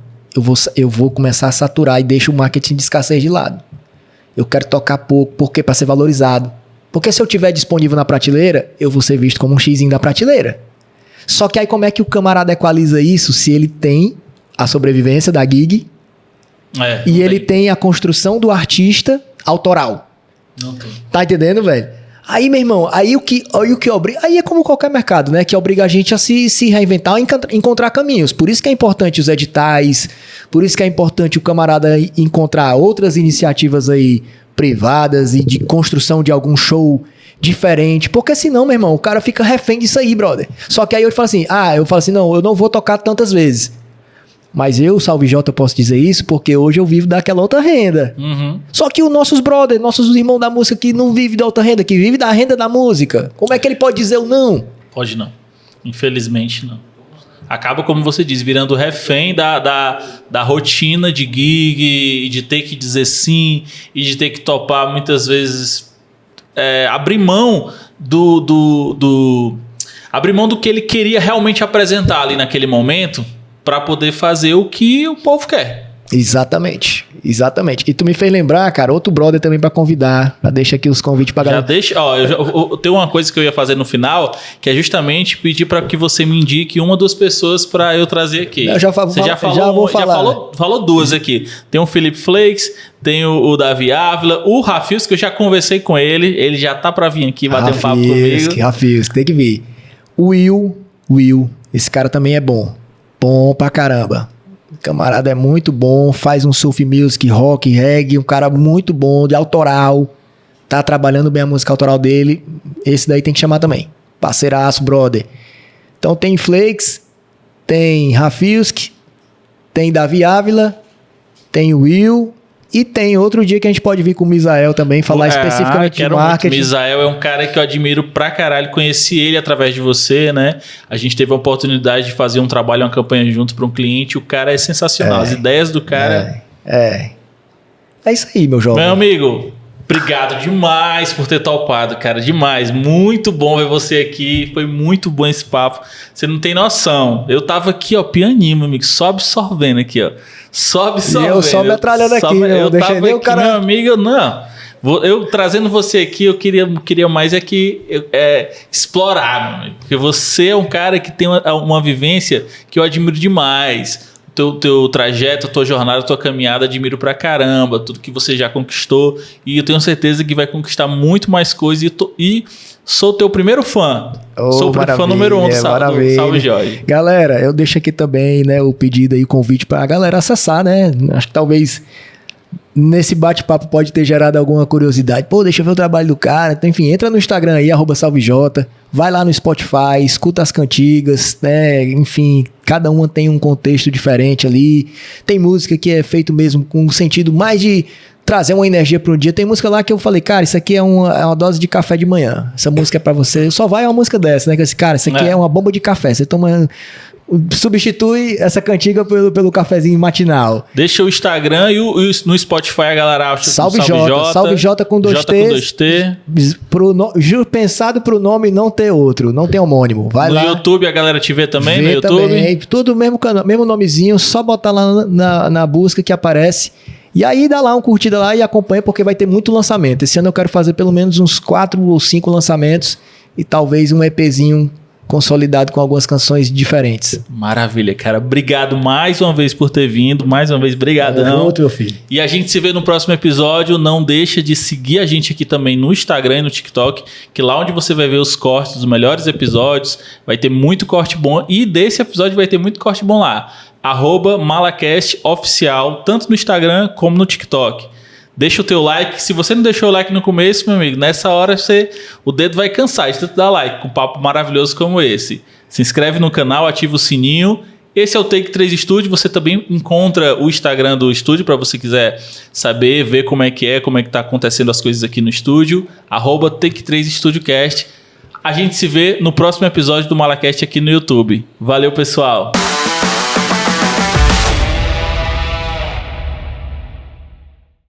Speaker 2: eu vou começar a saturar e deixo o marketing de escassez de lado. Eu quero tocar pouco, porque para ser valorizado. Porque se eu tiver disponível na prateleira, eu vou ser visto como um xizinho da prateleira. Só que aí como é que o camarada equaliza isso se ele tem a sobrevivência da gig e ele tem a construção do artista autoral?
Speaker 1: Não tem.
Speaker 2: Tá entendendo, velho? Aí, meu irmão, aí o que obriga... Aí é como qualquer mercado, né? Que obriga a gente a se reinventar, a encontrar caminhos. Por isso que é importante os editais, por isso que é importante o camarada encontrar outras iniciativas aí privadas e de construção de algum show diferente. Porque senão, meu irmão, o cara fica refém disso aí, brother. Só que aí eu falo assim, não, eu não vou tocar tantas vezes. Mas eu, Salve Jota, posso dizer isso porque hoje eu vivo daquela outra renda.
Speaker 1: Uhum.
Speaker 2: Só que os nossos brothers, nossos irmãos da música que não vivem da outra renda, que vivem da renda da música, como é que ele pode dizer o não?
Speaker 1: Pode não. Infelizmente não. Acaba, como você diz, virando refém da rotina de gig, de ter que dizer sim, e de ter que topar muitas vezes, abrir mão abrir mão do que ele queria realmente apresentar ali naquele momento, para poder fazer o que o povo quer.
Speaker 2: Exatamente. E tu me fez lembrar, cara, outro brother também pra convidar. Já deixa aqui os convites pra galera.
Speaker 1: Já deixa, eu tenho uma coisa que eu ia fazer no final, que é justamente pedir para que você me indique 1 ou 2 pessoas para eu trazer aqui.
Speaker 2: Você já
Speaker 1: falou 2 aqui. Tem o Felipe Flakes, tem o Davi Ávila, o Rafios, que eu já conversei com ele já tá para vir aqui bater um papo comigo.
Speaker 2: Rafios, tem que vir. O Will, esse cara também é bom. Bom pra caramba. O camarada é muito bom, faz um surf music, rock, reggae, um cara muito bom, de autoral. Tá trabalhando bem a música autoral dele. Esse daí tem que chamar também. Parceiraço, brother. Então tem Flakes, tem Rafiusk, tem Davi Ávila, tem Will e tem outro dia que a gente pode vir com o Misael também, falar especificamente de marketing.
Speaker 1: O Misael é um cara que eu admiro pra caralho. Conheci ele através de você, né? A gente teve a oportunidade de fazer um trabalho, uma campanha juntos para um cliente. O cara é sensacional. As ideias do cara...
Speaker 2: É isso aí, meu jovem.
Speaker 1: Meu amigo, obrigado demais por ter topado, cara. Demais. Muito bom ver você aqui. Foi muito bom esse papo. Você não tem noção. Eu tava aqui, ó, pianinho, meu amigo. Só absorvendo aqui, ó. Só absorvendo.
Speaker 2: E eu só metralhando aqui,
Speaker 1: eu tava aqui, o cara... meu amigo, não. Eu trazendo você aqui, eu queria mais explorar, meu amigo. Porque você é um cara que tem uma vivência que eu admiro demais. Teu trajeto, tua jornada, tua caminhada, admiro pra caramba, tudo que você já conquistou, e eu tenho certeza que vai conquistar muito mais coisas, e sou teu primeiro fã. Sou o fã número 1 do Salve Jorge.
Speaker 2: Galera, eu deixo aqui também, né, o pedido aí, o convite pra galera acessar, né? Acho que talvez nesse bate-papo pode ter gerado alguma curiosidade. Pô, deixa eu ver o trabalho do cara. Então, enfim, entra no Instagram aí, @salvejota. Vai lá no Spotify, escuta as cantigas, né? Enfim, cada uma tem um contexto diferente ali. Tem música que é feito mesmo com um sentido mais de trazer uma energia para um dia. Tem música lá que eu falei, cara, isso aqui é uma dose de café de manhã. Essa música é para você. Só vai uma música dessa, né? Que esse cara, isso aqui é uma bomba de café. Você toma substitui essa cantiga pelo cafezinho matinal.
Speaker 1: Deixa o Instagram e no Spotify a galera acha
Speaker 2: Salve Jota. Salve Jota com 2 T.
Speaker 1: Com 2 T.
Speaker 2: Pensado pro nome não ter outro, não tem homônimo. Vai
Speaker 1: no
Speaker 2: lá.
Speaker 1: No YouTube a galera te vê também,
Speaker 2: vê
Speaker 1: no YouTube?
Speaker 2: Também. Tudo mesmo canal, mesmo nomezinho, só botar lá na busca que aparece. E aí dá lá uma curtida lá e acompanha, porque vai ter muito lançamento. Esse ano eu quero fazer pelo menos uns 4 ou 5 lançamentos e talvez um EPzinho consolidado com algumas canções diferentes.
Speaker 1: Maravilha, cara. Obrigado mais uma vez por ter vindo. Mais uma vez, brigadão.
Speaker 2: Outro, meu filho.
Speaker 1: E a gente se vê no próximo episódio. Não deixa de seguir a gente aqui também no Instagram e no TikTok, que lá onde você vai ver os cortes dos melhores episódios, vai ter muito corte bom. E desse episódio vai ter muito corte bom lá. @MalaCastOficial, tanto no Instagram como no TikTok. Deixa o teu like. Se você não deixou o like no começo, meu amigo, nessa hora o dedo vai cansar de tanto dar like com um papo maravilhoso como esse. Se inscreve no canal, ativa o sininho. Esse é o Take 3 Studio. Você também encontra o Instagram do estúdio para você quiser saber, ver como é que tá acontecendo as coisas aqui no estúdio. @Take 3 StudioCast. A gente se vê no próximo episódio do MalaCast aqui no YouTube. Valeu, pessoal!